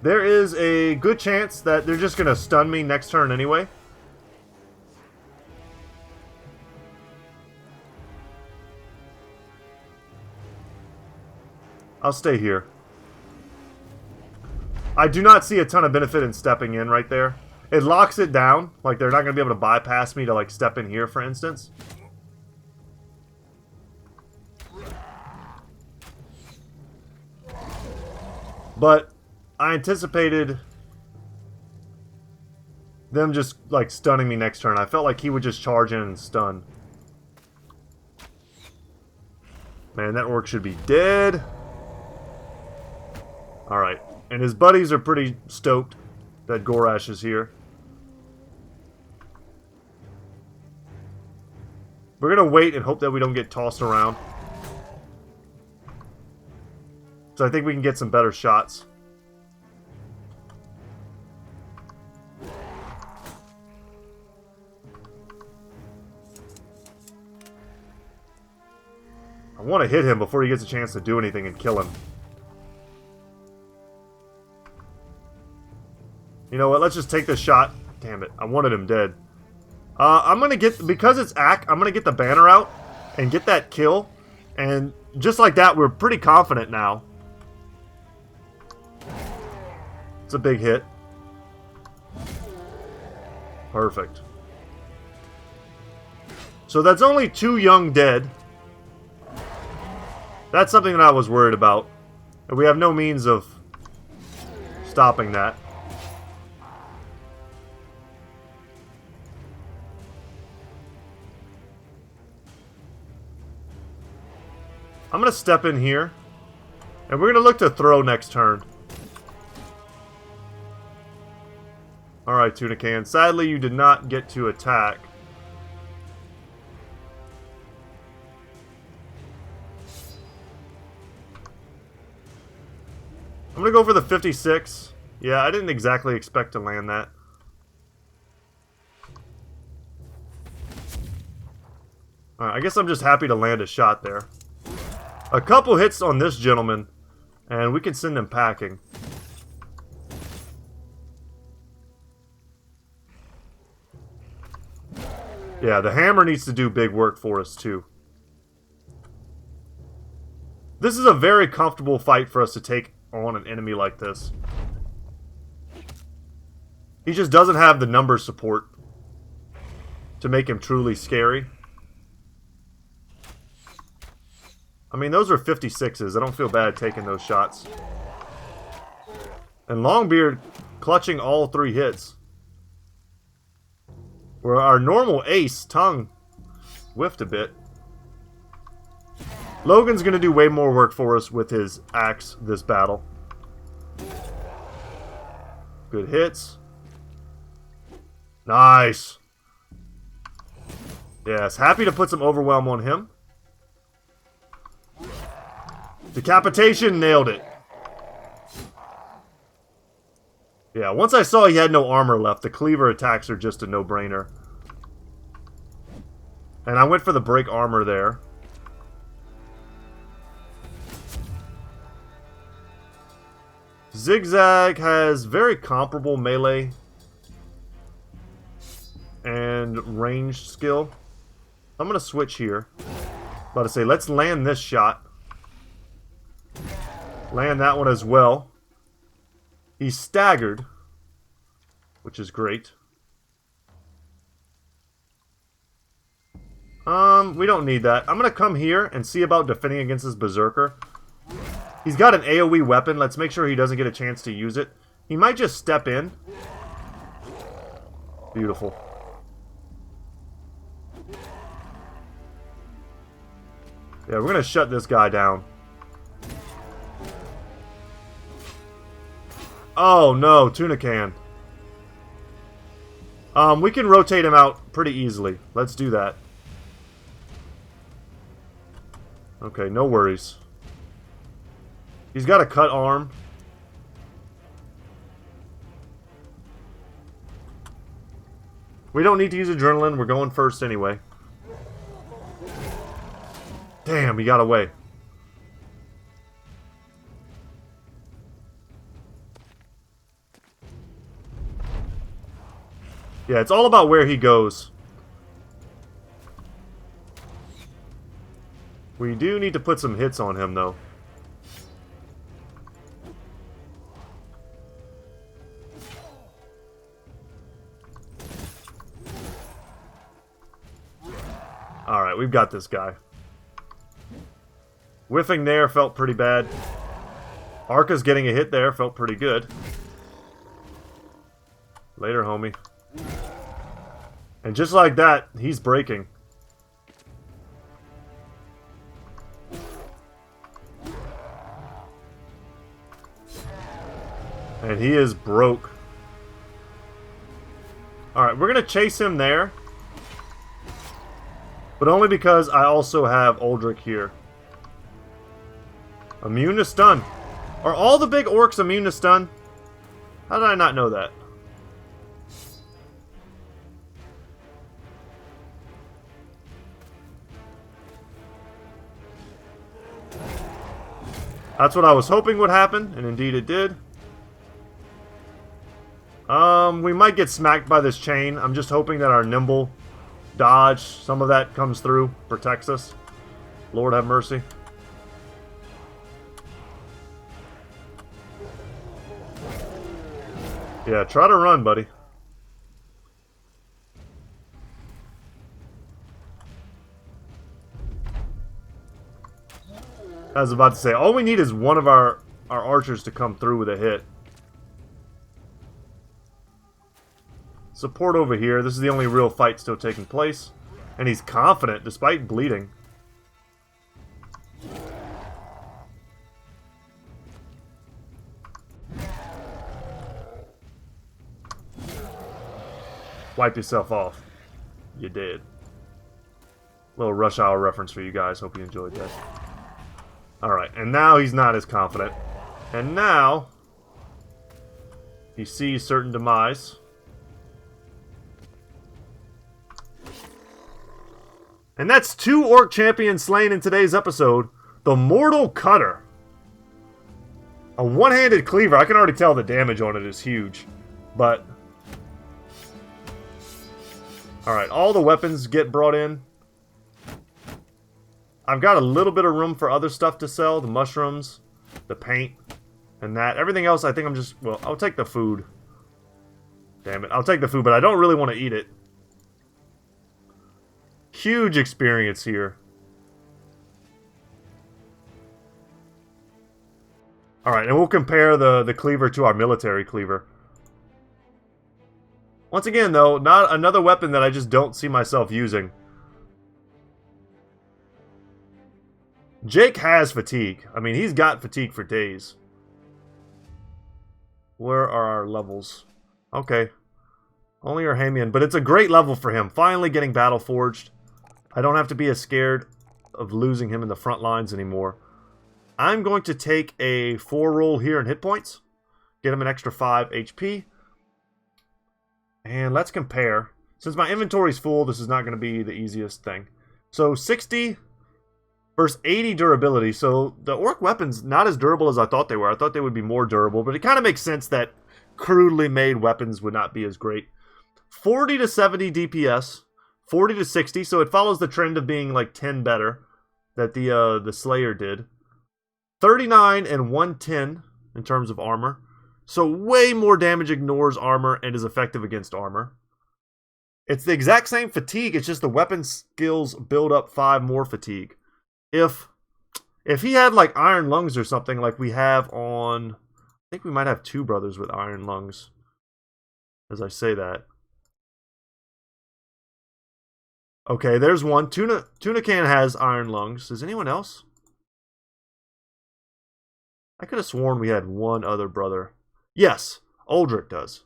there is a good chance that they're just going to stun me next turn anyway. I'll stay here. I do not see a ton of benefit in stepping in right there. It locks it down. Like, they're not going to be able to bypass me to, like, step in here, for instance. But I anticipated them just, like, stunning me next turn. I felt like he would just charge in and stun. Man, that orc should be dead. Alright. And his buddies are pretty stoked that Gorash is here. We're going to wait and hope that we don't get tossed around. So I think we can get some better shots. I want to hit him before he gets a chance to do anything and kill him. You know what? Let's just take this shot. Damn it. I wanted him dead. I'm going to get... Because it's Ack, I'm going to get the banner out and get that kill. And just like that, we're pretty confident now. It's a big hit. Perfect. So that's only 2 young dead. That's something that I was worried about. And we have no means of stopping that. I'm going to step in here. And we're going to look to throw next turn. Alright, Tuna Can. Sadly, you did not get to attack. I'm going to go for the 56. Yeah, I didn't exactly expect to land that. Alright, I guess I'm just happy to land a shot there. A couple hits on this gentleman, and we can send him packing. Yeah, the hammer needs to do big work for us, too. This is a very comfortable fight for us to take on an enemy like this. He just doesn't have the number support to make him truly scary. I mean, those are 56s. I don't feel bad taking those shots. And Longbeard clutching all 3 hits. Where our normal ace, Tongue, whiffed a bit. Logan's going to do way more work for us with his axe this battle. Good hits. Nice. Yes, happy to put some overwhelm on him. Decapitation, nailed it. Yeah, once I saw he had no armor left, the cleaver attacks are just a no-brainer. And I went for the break armor there. Zigzag has very comparable melee and ranged skill. I'm going to switch here. About to say, let's land this shot. Land that one as well. He's staggered, which is great. We don't need that. I'm going to come here and see about defending against this Berserker. He's got an AoE weapon. Let's make sure he doesn't get a chance to use it. He might just step in. Beautiful. Yeah, we're going to shut this guy down. Oh no, tuna can. We can rotate him out pretty easily. Let's do that. Okay, no worries. He's got a cut arm. We don't need to use adrenaline. We're going first anyway. Damn, he got away. Yeah, it's all about where he goes. We do need to put some hits on him, though. Alright, we've got this guy. Whiffing there felt pretty bad. Arca's getting a hit there, felt pretty good. Later, homie. And just like that, he's breaking. And he is broke. Alright, we're going to chase him there. But only because I also have Uldric here. Immune to stun. Are all the big orcs immune to stun? How did I not know that? That's what I was hoping would happen, and indeed it did. We might get smacked by this chain. I'm just hoping that our nimble dodge, some of that comes through, protects us. Lord have mercy. Yeah, try to run, buddy. I was about to say, all we need is one of our archers to come through with a hit. Support over here. This is the only real fight still taking place. And he's confident, despite bleeding. Wipe yourself off. You did. Little Rush Hour reference for you guys. Hope you enjoyed that. Alright, and now he's not as confident. And now he sees certain demise. And that's 2 orc champions slain in today's episode. The Mortal Cutter. A one-handed cleaver. I can already tell the damage on it is huge. But alright, all the weapons get brought in. I've got a little bit of room for other stuff to sell. The mushrooms, the paint, and that. Everything else, I think I'm just... Well, I'll take the food. Damn it. I'll take the food, but I don't really want to eat it. Huge experience here. Alright, and we'll compare the cleaver to our military cleaver. Once again, though, not another weapon that I just don't see myself using. Jake has fatigue. I mean, he's got fatigue for days. Where are our levels? Okay. Only Arhamian, but it's a great level for him. Finally getting battle forged. I don't have to be as scared of losing him in the front lines anymore. I'm going to take a 4 roll here in hit points. Get him an extra 5 HP. And let's compare. Since my inventory's full, this is not going to be the easiest thing. So 60 versus 80 durability. So the orc weapons not as durable as I thought they were. I thought they would be more durable, but it kind of makes sense that crudely made weapons would not be as great. 40 to 70 DPS, 40 to 60. So it follows the trend of being like 10 better that the Slayer did. 39 and 110 in terms of armor. So way more damage ignores armor and is effective against armor. It's the exact same fatigue. It's just the weapon skills build up 5 more fatigue. If he had like iron lungs or something like we have on... I think we might have 2 brothers with iron lungs. As I say that. Okay, there's one. Tuna Can has iron lungs. Does anyone else? I could have sworn we had one other brother. Yes, Uldric does.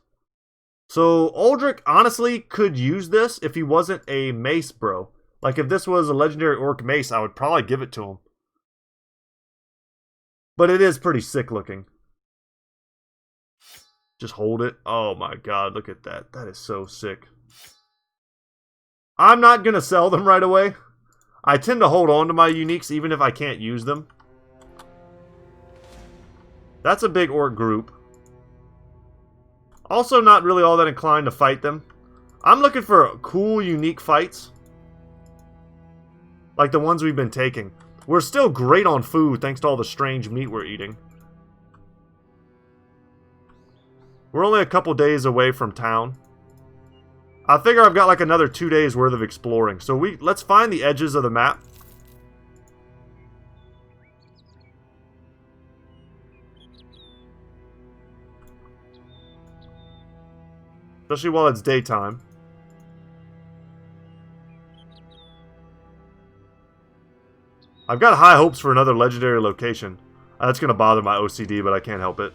So Uldric honestly could use this if he wasn't a mace bro. Like if this was a legendary orc mace, I would probably give it to him. But it is pretty sick looking. Just hold it. Oh my god, look at that. That is so sick. I'm not going to sell them right away. I tend to hold on to my uniques even if I can't use them. That's a big orc group. Also not really all that inclined to fight them. I'm looking for cool, unique fights. Like the ones we've been taking. We're still great on food thanks to all the strange meat we're eating. We're only a couple days away from town. I figure I've got like another 2 days worth of exploring. So let's find the edges of the map. Especially while it's daytime. I've got high hopes for another legendary location. That's going to bother my OCD, but I can't help it.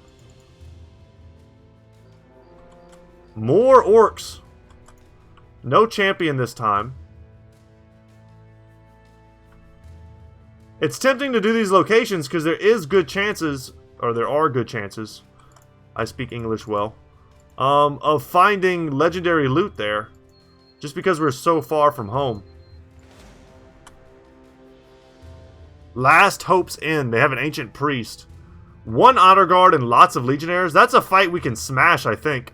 More orcs. No champion this time. It's tempting to do these locations because there is good chances, or there are good chances, I speak English well, of finding legendary loot there, just because we're so far from home. Last Hope's Inn. They have an ancient priest. 1 honor guard and lots of legionnaires. That's a fight we can smash, I think.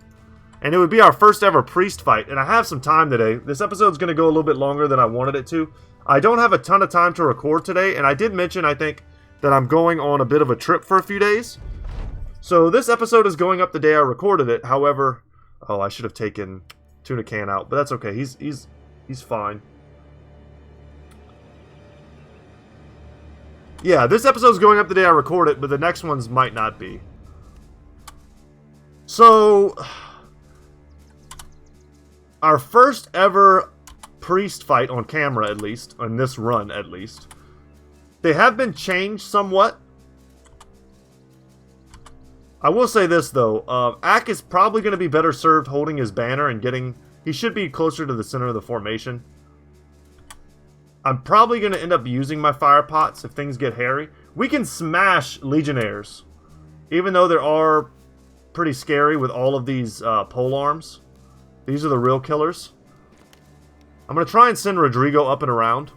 And it would be our first ever priest fight. And I have some time today. This episode's going to go a little bit longer than I wanted it to. I don't have a ton of time to record today. And I did mention, I think, that I'm going on a bit of a trip for a few days. So this episode is going up the day I recorded it. However, oh, I should have taken Tuna Can out. But that's okay. He's fine. Yeah, this episode's going up the day I record it, but the next ones might not be. So, our first ever priest fight on camera, at least, on this run, at least. They have been changed somewhat. I will say this, though. Ak is probably going to be better served holding his banner and getting... He should be closer to the center of the formation. I'm probably going to end up using my fire pots if things get hairy. We can smash legionnaires, even though they are pretty scary with all of these pole arms. These are the real killers. I'm going to try and send Rodrigo up and around.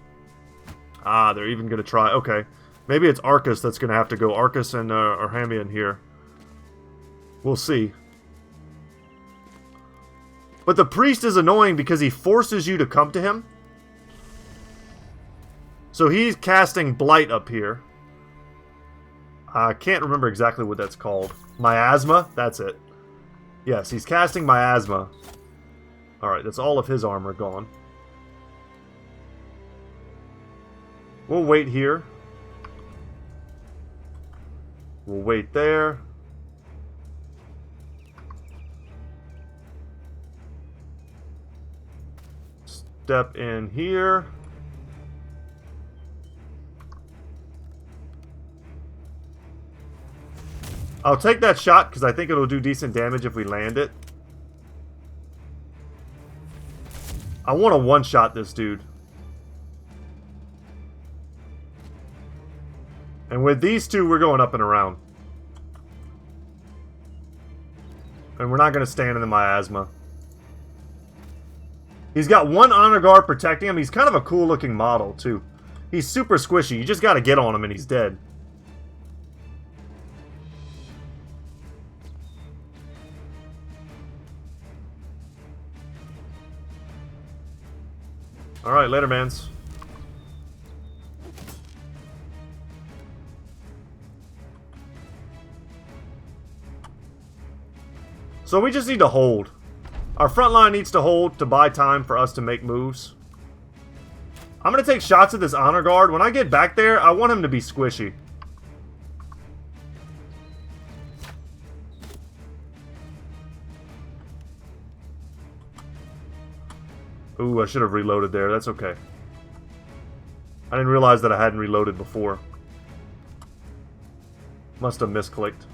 Ah, they're even going to try. Okay. Maybe it's Arcus that's going to have to go. Arcus and Orhamian here. We'll see. But the priest is annoying because he forces you to come to him. So he's casting Blight up here. I can't remember exactly what that's called. Miasma? That's it. Yes, he's casting Miasma. Alright, that's all of his armor gone. We'll wait here. We'll wait there. Step in here. I'll take that shot because I think it'll do decent damage if we land it. I want to one-shot this dude. And with these two, we're going up and around. And we're not going to stand in the miasma. He's got 1 honor guard protecting him. He's kind of a cool-looking model, too. He's super squishy. You just got to get on him and he's dead. Alright, later, mans. So we just need to hold. Our front line needs to hold to buy time for us to make moves. I'm going to take shots at this honor guard. When I get back there, I want him to be squishy. Ooh, I should have reloaded there. That's okay. I didn't realize that I hadn't reloaded before. Must have misclicked.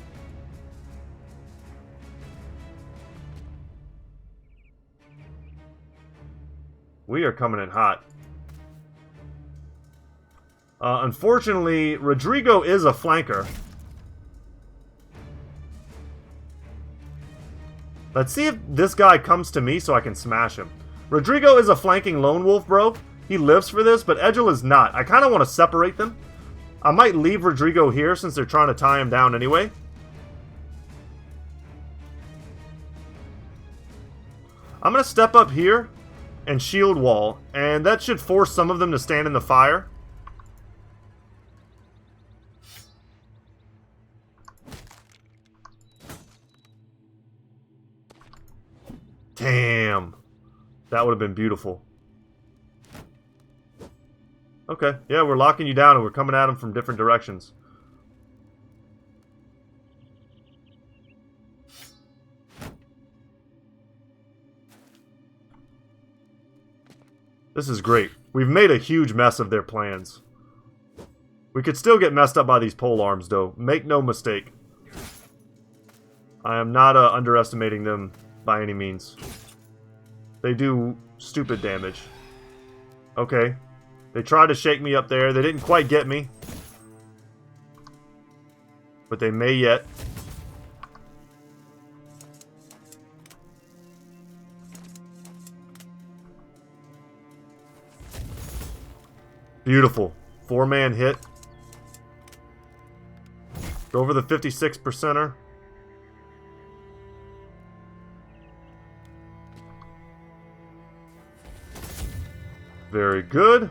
We are coming in hot. Unfortunately, Rodrigo is a flanker. Let's see if this guy comes to me so I can smash him. Rodrigo is a flanking lone wolf, bro. He lives for this, but Edgel is not. I kind of want to separate them. I might leave Rodrigo here since they're trying to tie him down anyway. I'm going to step up here and shield wall, and that should force some of them to stand in the fire. Damn. That would have been beautiful. Okay, yeah, we're locking you down and we're coming at them from different directions. This is great. We've made a huge mess of their plans. We could still get messed up by these pole arms, though. Make no mistake. I am not underestimating them by any means. They do stupid damage. Okay. They tried to shake me up there. They didn't quite get me. But they may yet. Beautiful. 4-man hit. Go over the 56%er. Very good.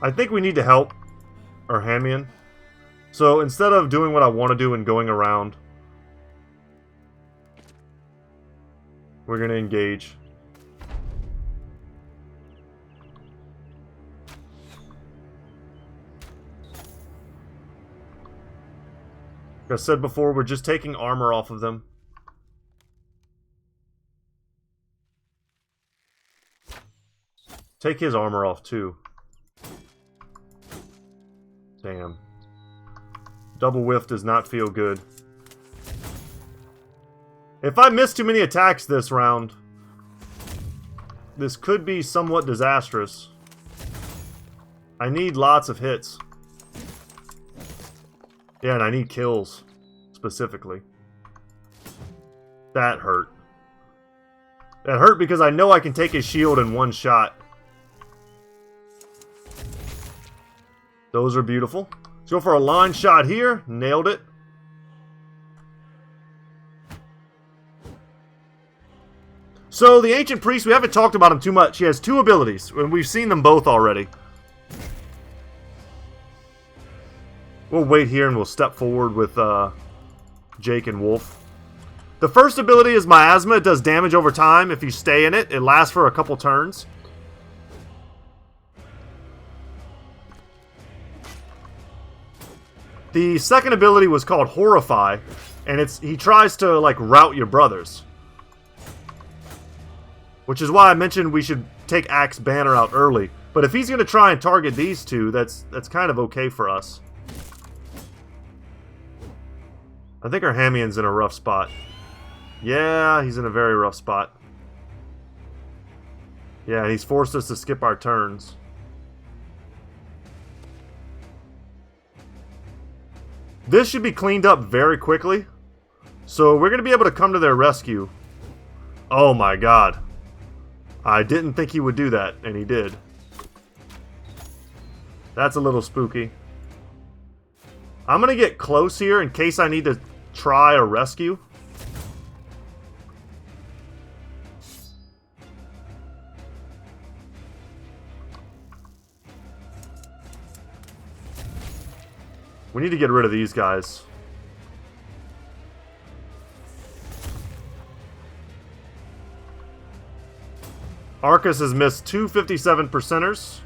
I think we need to help our handman. So instead of doing what I want to do and going around, we're going to engage. Like I said before, we're just taking armor off of them. Take his armor off too. Damn. Double whiff does not feel good. If I miss too many attacks this round, this could be somewhat disastrous. I need lots of hits. Yeah, and I need kills, specifically. That hurt. That hurt because I know I can take his shield in one shot. Those are beautiful. Let's go for a line shot here. Nailed it. So, the Ancient Priest, we haven't talked about him too much. He has 2 abilities, and we've seen them both already. We'll wait here and we'll step forward with Jake and Wolf. The first ability is Miasma. It does damage over time if you stay in it. It lasts for a couple turns. The second ability was called Horrify, and he tries to like rout your brothers. Which is why I mentioned we should take Axe Banner out early. But if he's going to try and target these two, that's kind of okay for us. I think our Hamian's in a rough spot. Yeah, he's in a very rough spot. Yeah, he's forced us to skip our turns. This should be cleaned up very quickly. So we're going to be able to come to their rescue. Oh my god. I didn't think he would do that, and he did. That's a little spooky. I'm going to get close here in case I need to try a rescue. We need to get rid of these guys. Arcus has missed 2 57%ers.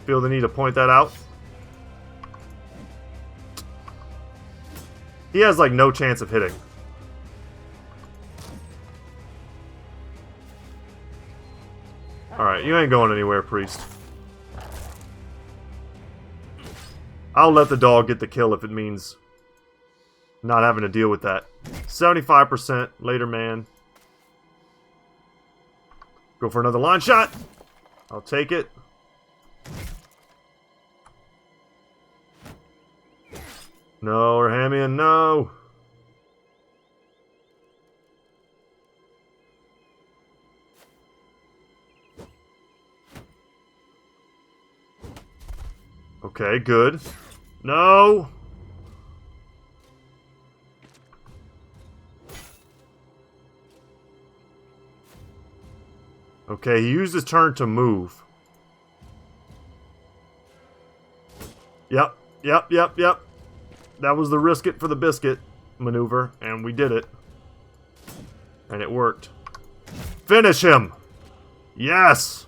Feel the need to point that out. He has like no chance of hitting. Alright, you ain't going anywhere, Priest. I'll let the dog get the kill if it means not having to deal with that. 75% later, man. Go for another line shot. I'll take it. No, Warhammer, no. Okay, good. No. Okay, he used his turn to move. Yep. That was the risk it for the biscuit maneuver, and we did it. And it worked. Finish him! Yes!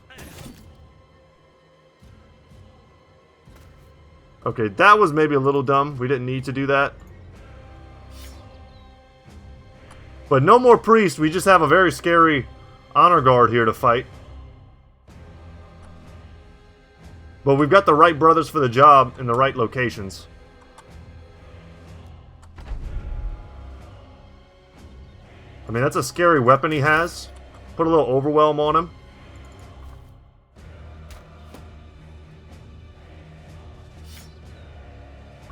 Okay, that was maybe a little dumb. We didn't need to do that. But no more priest. We just have a very scary honor guard here to fight. But we've got the right brothers for the job in the right locations. I mean, that's a scary weapon he has. Put a little overwhelm on him.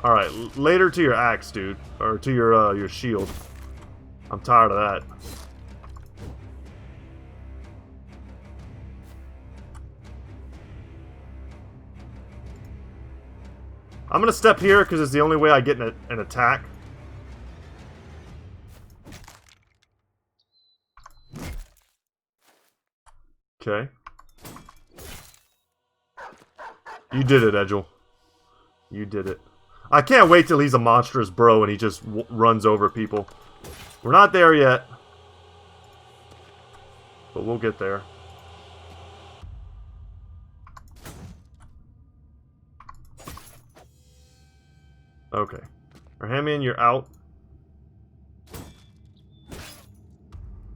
Alright, later to your axe, dude. Or to your shield. I'm tired of that. I'm gonna step here because it's the only way I get an attack. Okay. You did it, Edgel. You did it. I can't wait till he's a monstrous bro and he just runs over people. We're not there yet. But we'll get there. Okay. Rahamian, you're out.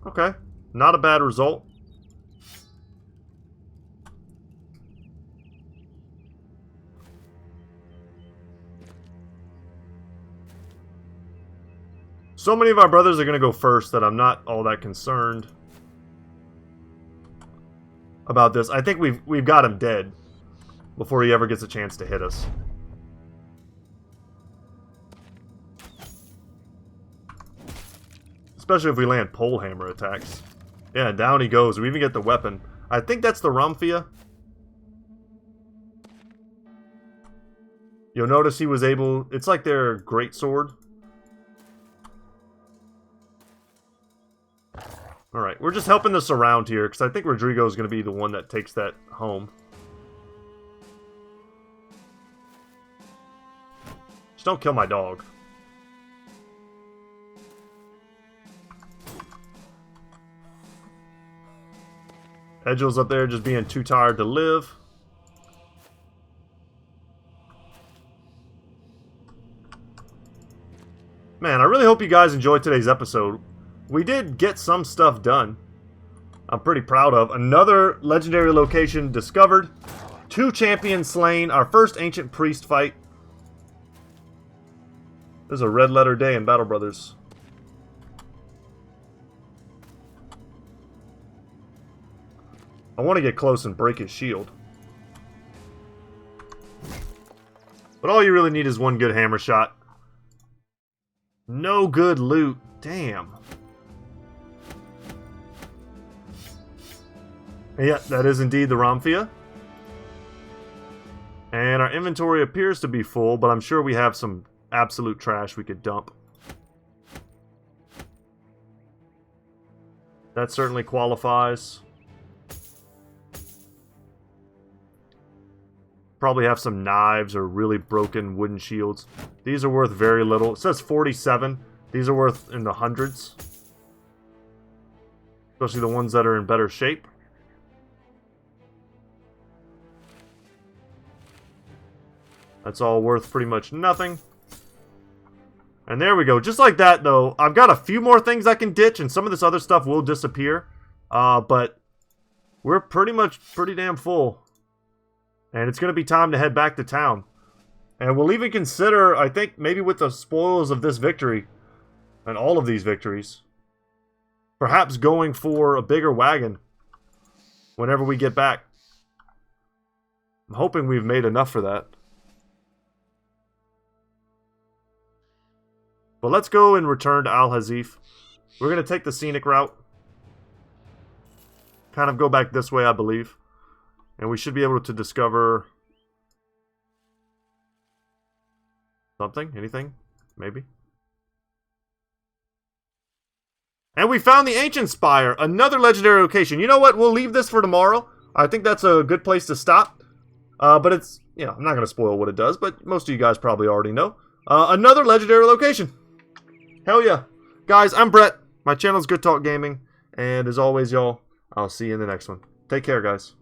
Okay. Not a bad result. So many of our brothers are going to go first that I'm not all that concerned about this. I think we've got him dead before he ever gets a chance to hit us. Especially if we land pole hammer attacks. Yeah, down he goes. We even get the weapon. I think that's the Ramphia. You'll notice he was able... It's like their greatsword. Alright, we're just helping this around here, because I think Rodrigo is going to be the one that takes that home. Just don't kill my dog. Edgel's up there just being too tired to live. Man, I really hope you guys enjoyed today's episode. We did get some stuff done. I'm pretty proud of. Another legendary location discovered. 2 champions slain. Our first ancient priest fight. This is a red letter day in Battle Brothers. I want to get close and break his shield. But all you really need is one good hammer shot. No good loot. Damn. Yeah, that is indeed the Ramphia. And our inventory appears to be full, but I'm sure we have some absolute trash we could dump. That certainly qualifies. Probably have some knives or really broken wooden shields. These are worth very little. It says 47. These are worth in the hundreds. Especially the ones that are in better shape. That's all worth pretty much nothing. And there we go. Just like that, though. I've got a few more things I can ditch, and some of this other stuff will disappear. But we're pretty damn full. And it's going to be time to head back to town. And we'll even consider, I think, maybe with the spoils of this victory, And all of these victories. Perhaps going for a bigger wagon whenever we get back. I'm hoping we've made enough for that. But let's go and return to Al-Hazif. We're going to take the scenic route. Kind of go back this way, I believe. And we should be able to discover something? Anything? Maybe? And we found the Ancient Spire, another legendary location. You know what? We'll leave this for tomorrow. I think that's a good place to stop. But it's, you know, I'm not going to spoil what it does, but most of you guys probably already know. Another legendary location. Hell yeah. Guys, I'm Brett. My channel's Goodtalk Gaming. And as always, y'all, I'll see you in the next one. Take care, guys.